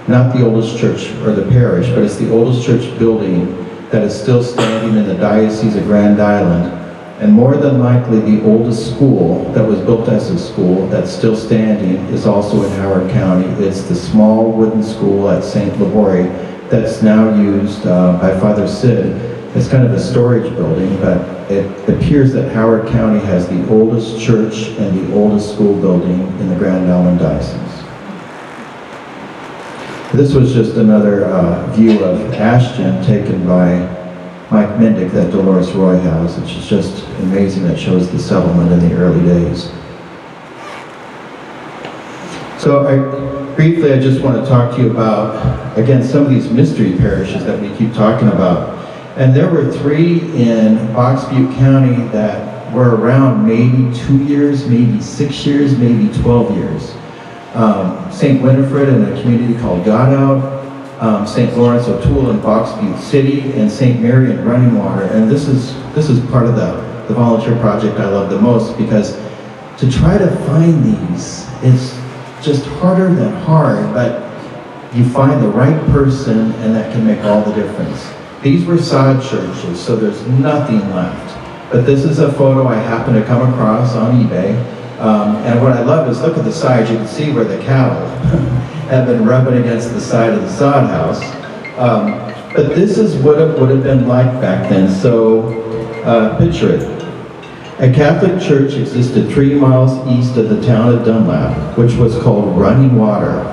not the oldest church or the parish, but it's the oldest church building that is still standing in the Diocese of Grand Island, and more than likely the oldest school that was built as a school that's still standing is also in Howard County. It's the small wooden school at St. Labore that's now used by Father Sid It's kind of a storage building, but it appears that Howard County has the oldest church and the oldest school building in the Grand Island Diocese. This was just another view of Ashton taken by Mike Mendick that Dolores Roy has, which is just amazing. That shows the settlement in the early days. So briefly, I just want to talk to you about, again, some of these mystery parishes that we keep talking about. And there were 3 in Box Butte County that were around maybe 2 years, maybe 6 years, maybe 12 years. St. Winifred in a community called Godout, St. Lawrence O'Toole in Box Butte City, and St. Mary in Running Water. And this is part of the volunteer project I love the most, because to try to find these is just harder than hard, but you find the right person and that can make all the difference. These were sod churches, so there's nothing left. But this is a photo I happened to come across on eBay. And what I love is, look at the sides, you can see where the cattle have been rubbing against the side of the sod house. But this is what it would have been like back then, so picture it. A Catholic church existed 3 miles east of the town of Dunlap, which was called Running Water.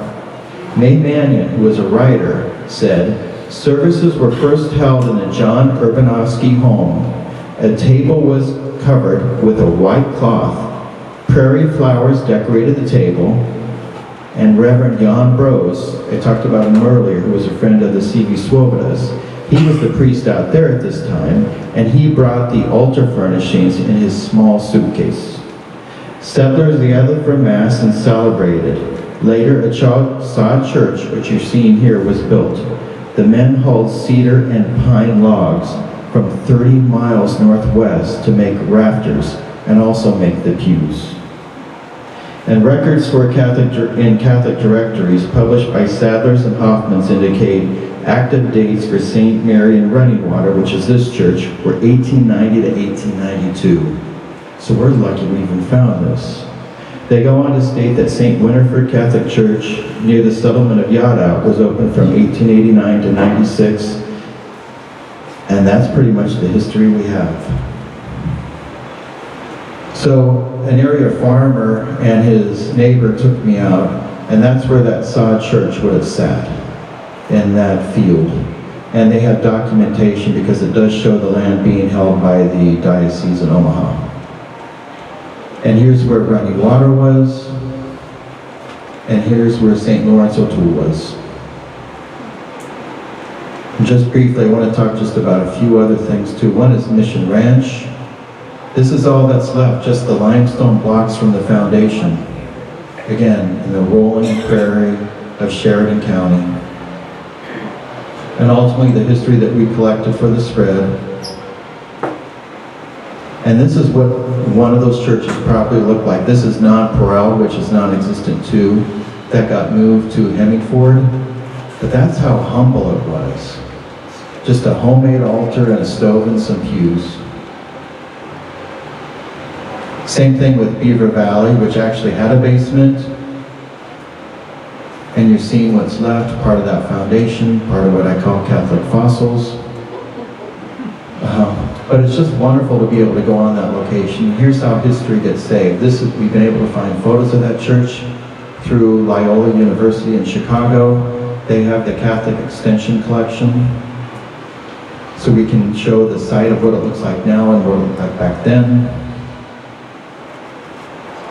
May Mannion, who was a writer, said, "Services were first held in the John Urbanowski home. A table was covered with a white cloth. Prairie flowers decorated the table, and Reverend Jan Bros, I talked about him earlier, who was a friend of the C.V. Swobodas. He was the priest out there at this time, and he brought the altar furnishings in his small suitcase. Settlers gathered for Mass and celebrated. Later, a sod church, which you're seeing here, was built. The men hauled cedar and pine logs from 30 miles northwest to make rafters and also make the pews." And records in Catholic directories published by Sadlers and Hoffmans indicate active dates for St. Mary and Running Water, which is this church, were 1890 to 1892. So we're lucky we even found this. They go on to state that St. Winifred Catholic Church near the settlement of Yaddout was opened from 1889 to 96. And that's pretty much the history we have. So an area farmer and his neighbor took me out, and that's where that sod church would have sat, in that field. And they have documentation because it does show the land being held by the Diocese in Omaha. And here's where Running Water was, and here's where St. Lawrence O'Toole was. And just briefly, I want to talk just about a few other things too. One is Mission Ranch. This is all that's left, just the limestone blocks from the foundation. Again, in the rolling prairie of Sheridan County. And ultimately the history that we collected for the spread. And this is what one of those churches probably looked like. This is Non-Porel, which is non-existent too. That got moved to Hemingford. But that's how humble it was. Just a homemade altar and a stove and some pews. Same thing with Beaver Valley, which actually had a basement. And you're seeing what's left, part of that foundation, part of what I call Catholic fossils. But it's just wonderful to be able to go on that location. Here's how history gets saved. We've been able to find photos of that church through Loyola University in Chicago. They have the Catholic Extension Collection. So we can show the site of what it looks like now and what it looked like back then.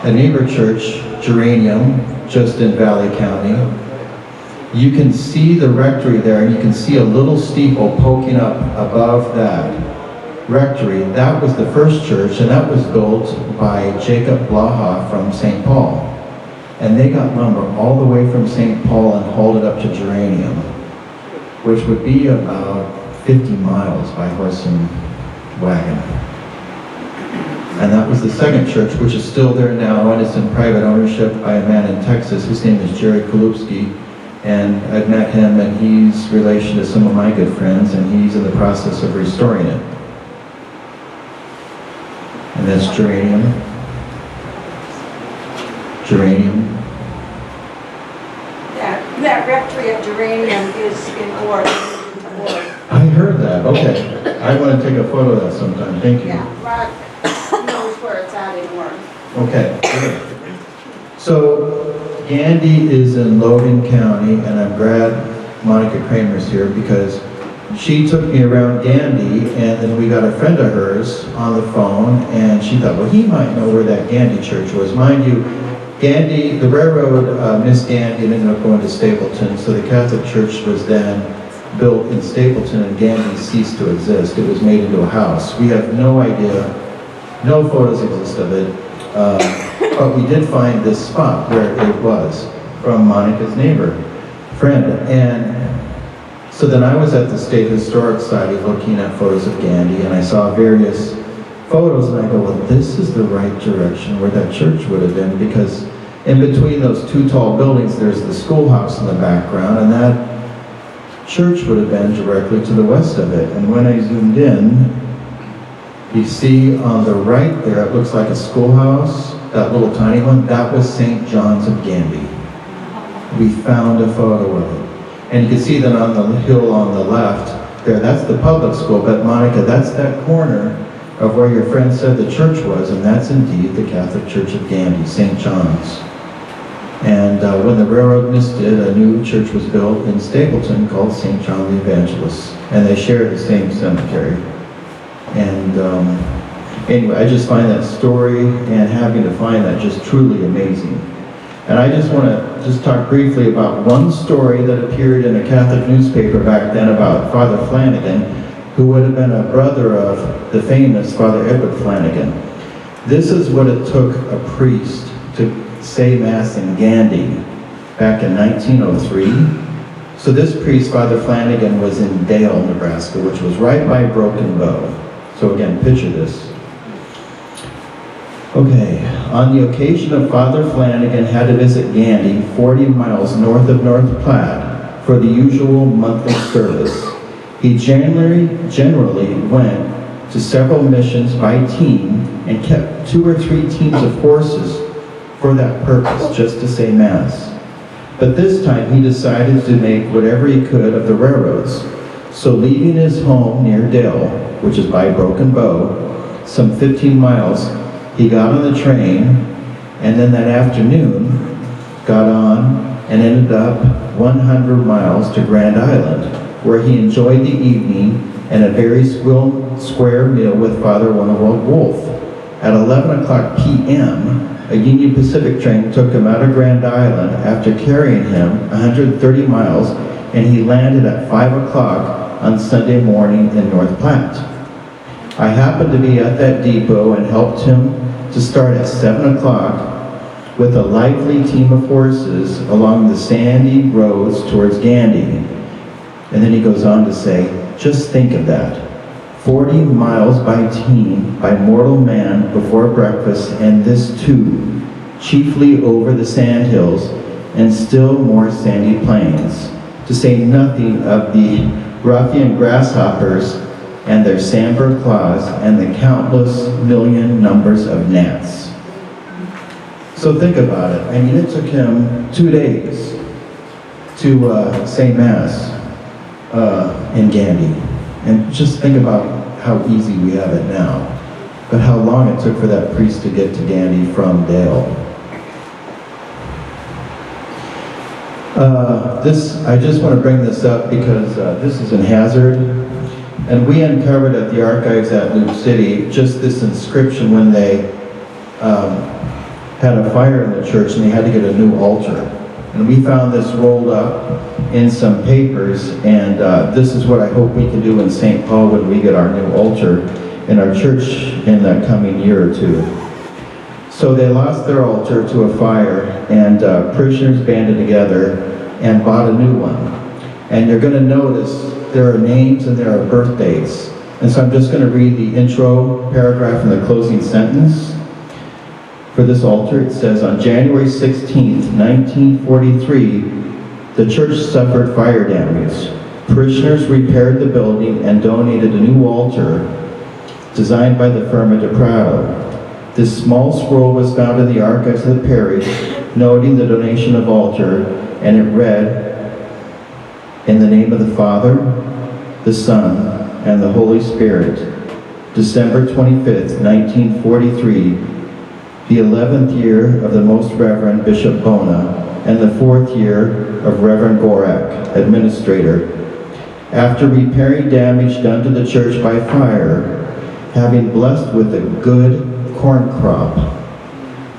A neighbor church, Geranium, just in Valley County. You can see the rectory there, and you can see a little steeple poking up above that rectory. That was the first church, and that was built by Jacob Blaha from St. Paul. And they got lumber all the way from St. Paul and hauled it up to Geranium, which would be about 50 miles by horse and wagon. And that was the second church, which is still there now, and it's in private ownership by a man in Texas. His name is Jerry Kulupski, and I've met him, and he's relation to some of my good friends, and he's in the process of restoring it. And that's Geranium. Geranium. That rectory of Geranium is in Oregon. I heard that, okay. I I want to take a photo of that sometime, thank you. Yeah, right, knows where it's at in Warren. Okay, good. So Gandy is in Logan County, and I'm glad Monica Kramer's here because she took me around Gandy, and then we got a friend of hers on the phone, and she thought, well, he might know where that Gandy church was. Mind you, Gandy, the railroad missed Gandy and ended up going to Stapleton, so the Catholic Church was then built in Stapleton, and Gandy ceased to exist. It was made into a house. We have no idea, no photos exist of it, but we did find this spot where it was from Monica's neighbor, friend. And so then I was at the State Historic Society looking at photos of Gandy, and I saw various photos, and I go, well, this is the right direction where that church would have been, because in between those two tall buildings, there's the schoolhouse in the background, and that church would have been directly to the west of it. And when I zoomed in, you see on the right there, it looks like a schoolhouse, that little tiny one, that was St. John's of Gandy. We found a photo of it. And you can see that on the hill on the left there, that's the public school, but Monica, that's that corner of where your friend said the church was, and that's indeed the Catholic Church of Gandy, St. John's. And when the railroad missed it, a new church was built in Stapleton called St. John the Evangelist, and they share the same cemetery. And anyway, I just find that story and having to find that just truly amazing. And I just want to just talk briefly about one story that appeared in a Catholic newspaper back then about Father Flanagan, who would have been a brother of the famous Father Edward Flanagan. This is what it took a priest to say Mass in Gandy back in 1903. So this priest, Father Flanagan, was in Dale, Nebraska, which was right by Broken Bow. So again, picture this. Okay, on the occasion of Father Flanagan had to visit Gandy, 40 miles north of North Platte, for the usual monthly service. He generally went to several missions by team and kept 2 or 3 teams of horses for that purpose, just to say Mass. But this time he decided to make whatever he could of the railroads. So leaving his home near Dale, which is by Broken Bow, some 15 miles, he got on the train, and then that afternoon got on and ended up 100 miles to Grand Island, where he enjoyed the evening and a very square meal with Father Winowald Wolf. At 11 o'clock p.m., a Union Pacific train took him out of Grand Island after carrying him 130 miles, and he landed at 5 o'clock on Sunday morning in North Platte. I happened to be at that depot and helped him to start at 7 o'clock with a lively team of horses along the sandy roads towards Gandy. And then he goes on to say, just think of that. 40 miles by team, by mortal man before breakfast, and this too, chiefly over the sandhills and still more sandy plains, to say nothing of the ruffian grasshoppers and their sandbur claws and the countless million numbers of gnats. So think about it. I mean, it took him 2 days to say Mass in Gandy. And just think about how easy we have it now, but how long it took for that priest to get to Gandy from Dale. I just want to bring this up because this is in Hazard, and we uncovered at the archives at Loop City just this inscription when they had a fire in the church and they had to get a new altar. And we found this rolled up in some papers, and this is what I hope we can do in St. Paul when we get our new altar in our church in the coming year or two. So they lost their altar to a fire, and parishioners banded together and bought a new one. And you're going to notice there are names and there are birth dates. And so I'm just going to read the intro paragraph and the closing sentence. For this altar, it says, on January 16th, 1943, the church suffered fire damage. Parishioners repaired the building and donated a new altar designed by the firm of DePrado. This small scroll was found in the archives of the parish, noting the donation of altar, and it read, in the name of the Father, the Son, and the Holy Spirit. December 25th, 1943, the 11th year of the Most Reverend Bishop Bona, and the 4th year of Reverend Gorak, Administrator. After repairing damage done to the church by fire, having blessed with a good corn crop,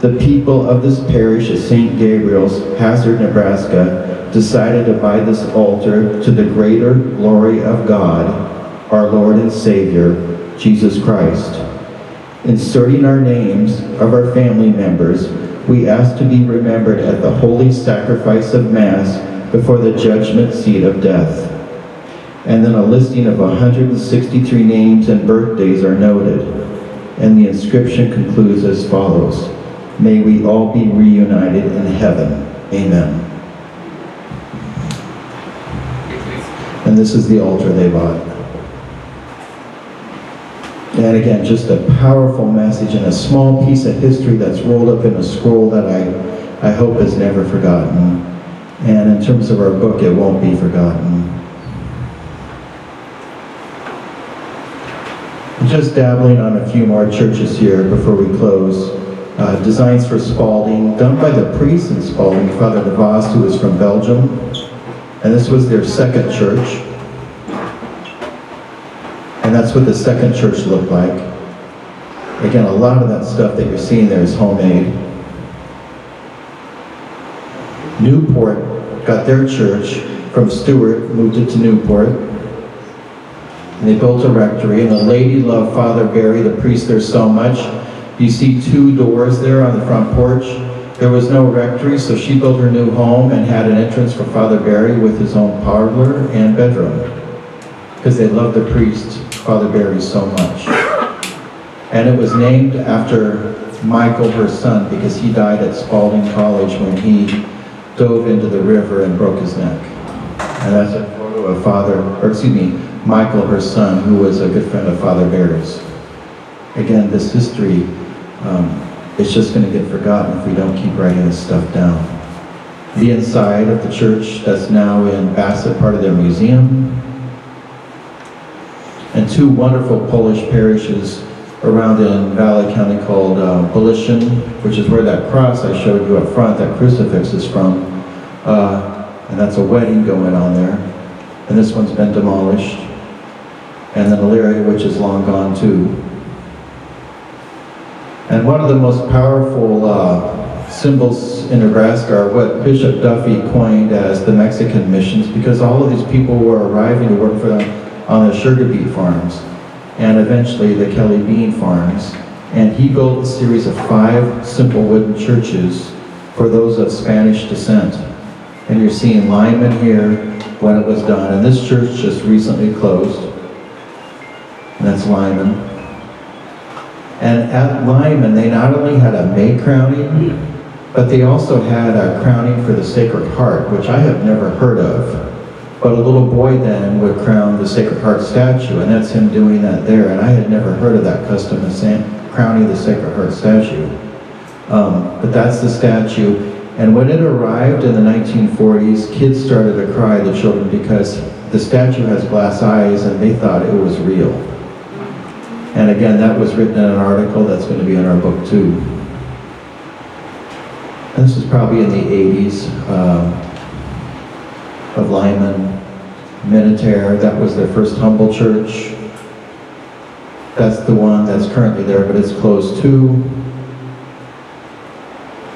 the people of this parish at St. Gabriel's, Hazard, Nebraska, decided to buy this altar to the greater glory of God, our Lord and Savior, Jesus Christ. Inserting our names of our family members, we ask to be remembered at the holy sacrifice of Mass before the judgment seat of death. And then a listing of 163 names and birthdays are noted. And the inscription concludes as follows: May we all be reunited in heaven. Amen. And this is the altar they bought. And again, just a powerful message and a small piece of history that's rolled up in a scroll that I hope is never forgotten. And in terms of our book, it won't be forgotten. Just dabbling on a few more churches here before we close. Designs for Spalding, done by the priest in Spalding, Father de Vos, who is from Belgium. And this was their second church. And that's what the second church looked like. Again, a lot of that stuff that you're seeing there is homemade. Newport got their church from Stewart, moved it to Newport. And they built a rectory, and the lady loved Father Barry, the priest there, so much. You see 2 doors there on the front porch. There was no rectory, so she built her new home and had an entrance for Father Barry with his own parlor and bedroom, because they loved the priest, Father Barry, so much. And it was named after Michael, her son, because he died at Spalding College when he dove into the river and broke his neck. And that's a photo of Michael, her son, who was a good friend of Father Barry's. Again, this history, it's just going to get forgotten if we don't keep writing this stuff down. The inside of the church that's now in Bassett, part of their museum. And 2 wonderful Polish parishes around in Valley County called Polishfest, which is where that cross I showed you up front, that crucifix is from. And that's a wedding going on there. And this one's been demolished. And then Elyria, which is long gone too. And one of the most powerful symbols in Nebraska are what Bishop Duffy coined as the Mexican missions, because all of these people were arriving to work for them on the sugar beet farms, and eventually the Kelly bean farms. And he built a series of 5 simple wooden churches for those of Spanish descent. And you're seeing Lyman here when it was done. And this church just recently closed. And that's Lyman. And at Lyman, they not only had a May crowning, but they also had a crowning for the Sacred Heart, which I have never heard of. But a little boy then would crown the Sacred Heart statue, and that's him doing that there. And I had never heard of that custom of crowning the Sacred Heart statue. But that's the statue. And when it arrived in the 1940s, kids started to cry, the children, because the statue has glass eyes, and they thought it was real. And again, that was written in an article that's going to be in our book too. And this is probably in the 80s. Of Lyman, Minutair, that was their first humble church. That's the one that's currently there, but it's closed too.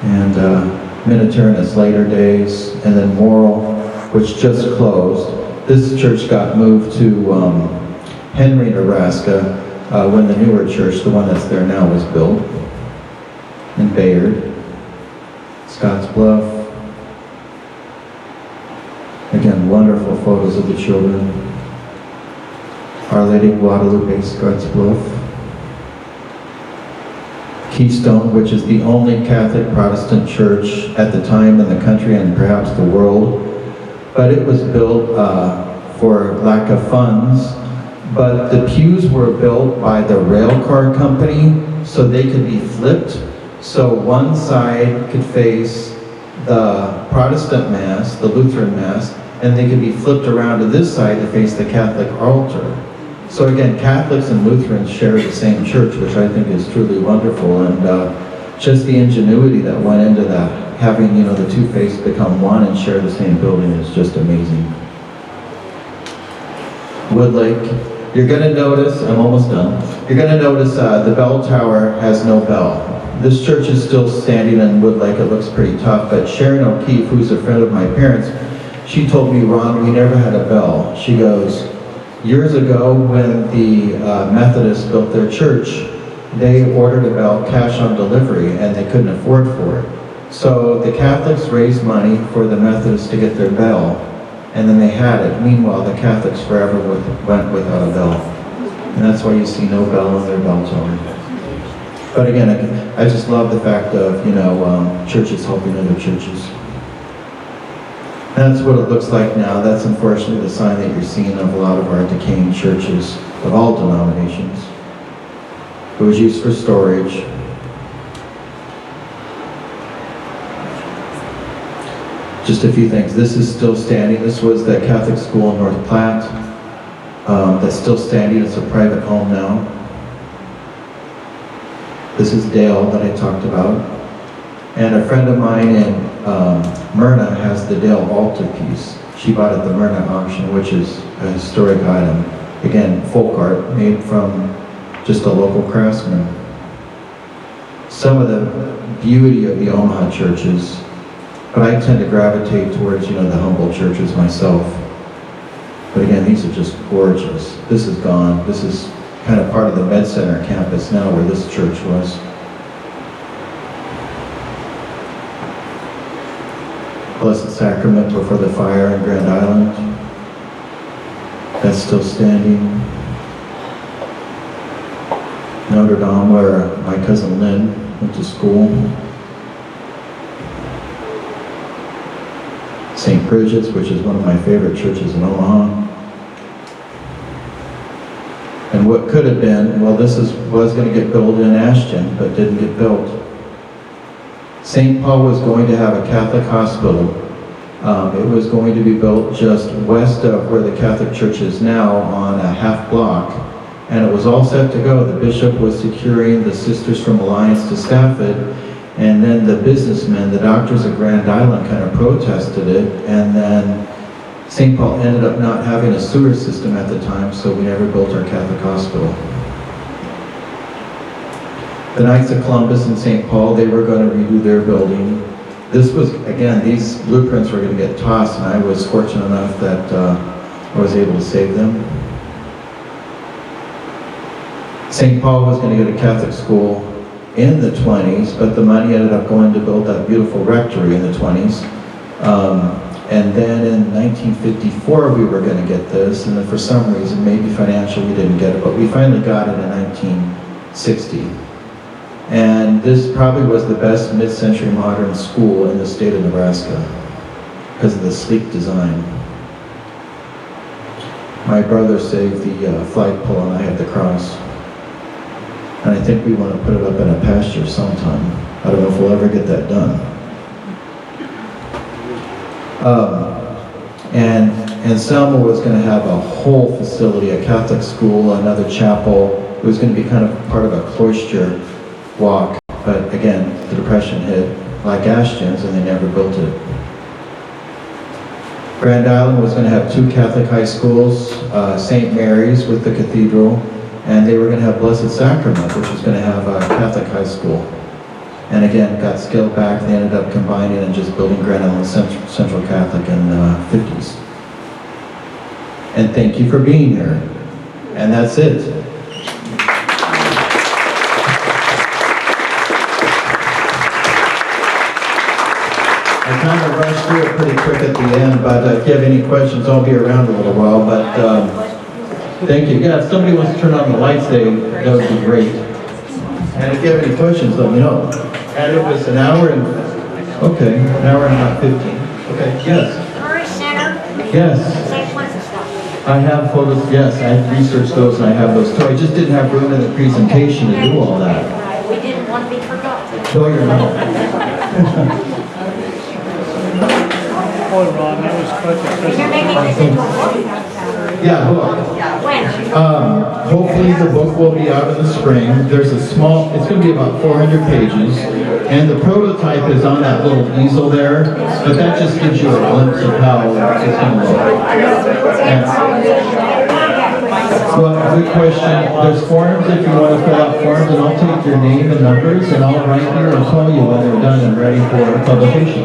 And Minutair in its later days, and then Morrill, which just closed. This church got moved to Henry, Nebraska, when the newer church, the one that's there now, was built. In Bayard, Scotts Bluff. Again, wonderful photos of the children. Our Lady of Guadalupe, Scotts Bluff. Keystone, which is the only Catholic Protestant church at the time in the country and perhaps the world. But it was built for lack of funds. But the pews were built by the rail car company so they could be flipped. So one side could face the Protestant Mass, the Lutheran Mass, and they could be flipped around to this side to face the Catholic altar. So again, Catholics and Lutherans share the same church, which I think is truly wonderful, and just the ingenuity that went into that, having, you know, the two faiths become one and share the same building is just amazing. Woodlake, you're going to notice, I'm almost done, you're going to notice the bell tower has no bell. This church is still standing in Woodlake. It looks pretty tough, but Sharon O'Keefe, who's a friend of my parents, she told me, Ron, we never had a bell. She goes, years ago when the Methodists built their church, they ordered a bell cash on delivery and they couldn't afford for it. So the Catholics raised money for the Methodists to get their bell, and then they had it. Meanwhile, the Catholics forever went without a bell. And that's why you see no bell on their bell tower. But again, I just love the fact of, you know, churches helping other churches. That's what it looks like now. That's unfortunately the sign that you're seeing of a lot of our decaying churches of all denominations. It was used for storage. Just a few things. This is still standing. This was the Catholic school in North Platte. That's still standing. It's a private home now. This is Dale that I talked about. And a friend of mine in Myrna has the Dale altarpiece. She bought it at the Myrna auction, which is a historic item. Again, folk art made from just a local craftsman. Some of the beauty of the Omaha churches, but I tend to gravitate towards, you know, the humble churches myself. But again, these are just gorgeous. This is gone. This is kind of part of the Med Center campus now where this church was. Blessed Sacrament before the fire in Grand Island. That's still standing. Notre Dame, where my cousin Lynn went to school. St. Bridget's, which is one of my favorite churches in Omaha. And what could have been, well, this was going to get built in Ashton, but didn't get built. St. Paul was going to have a Catholic hospital. It was going to be built just west of where the Catholic Church is now on a half block. And it was all set to go. The bishop was securing the Sisters from Alliance to staff it. And then the businessmen, the doctors at Grand Island kind of protested it. And then St. Paul ended up not having a sewer system at the time, so we never built our Catholic hospital. The Knights of Columbus and St. Paul, they were going to redo their building. This was, again, these blueprints were going to get tossed, and I was fortunate enough that I was able to save them. St. Paul was going to go to Catholic school in the 20s, but the money ended up going to build that beautiful rectory in the 20s. And then in 1954 we were going to get this, and then for some reason, maybe financially we didn't get it, but we finally got it in 1960. And this probably was the best mid-century modern school in the state of Nebraska because of the sleek design. My brother saved the flagpole and I had the cross. And I think we want to put it up in a pasture sometime. I don't know if we'll ever get that done. And Selma was going to have a whole facility, a Catholic school, another chapel. It was going to be kind of part of a cloister walk. But again, the Depression hit, like Ashton's, and they never built it. Grand Island was going to have 2 Catholic high schools, St. Mary's with the cathedral, and they were going to have Blessed Sacrament, which was going to have a Catholic high school. And again, got scaled back. They ended up combining and just building Grand Island Central Catholic in the 50s. And thank you for being here. And that's it. I kind of rushed through it pretty quick at the end, but if you have any questions, I'll be around a little while. But thank you. Yeah, if somebody wants to turn on the lights, that would be great. And if you have any questions, let me know. And it was an hour and, okay, an hour and about 15. Okay, yes. Tourist Center. Yes. Same place as stuff. I have photos, yes, I researched those and I have those too. I just didn't have room in the presentation to do all that. We didn't want to be forgotten. Show your mouth. Boy, Ron, that was quite the You're making this into a book. Yeah, book. When? Hopefully the book will be out in the spring. There's a small, it's going to be about 400 pages, and the prototype is on that little easel there, but that just gives you a glimpse of how it's going to look. Well, good question. There's forms if you want to fill out forms, and I'll take your name and numbers, and I'll write here and call you when they're done and ready for publication.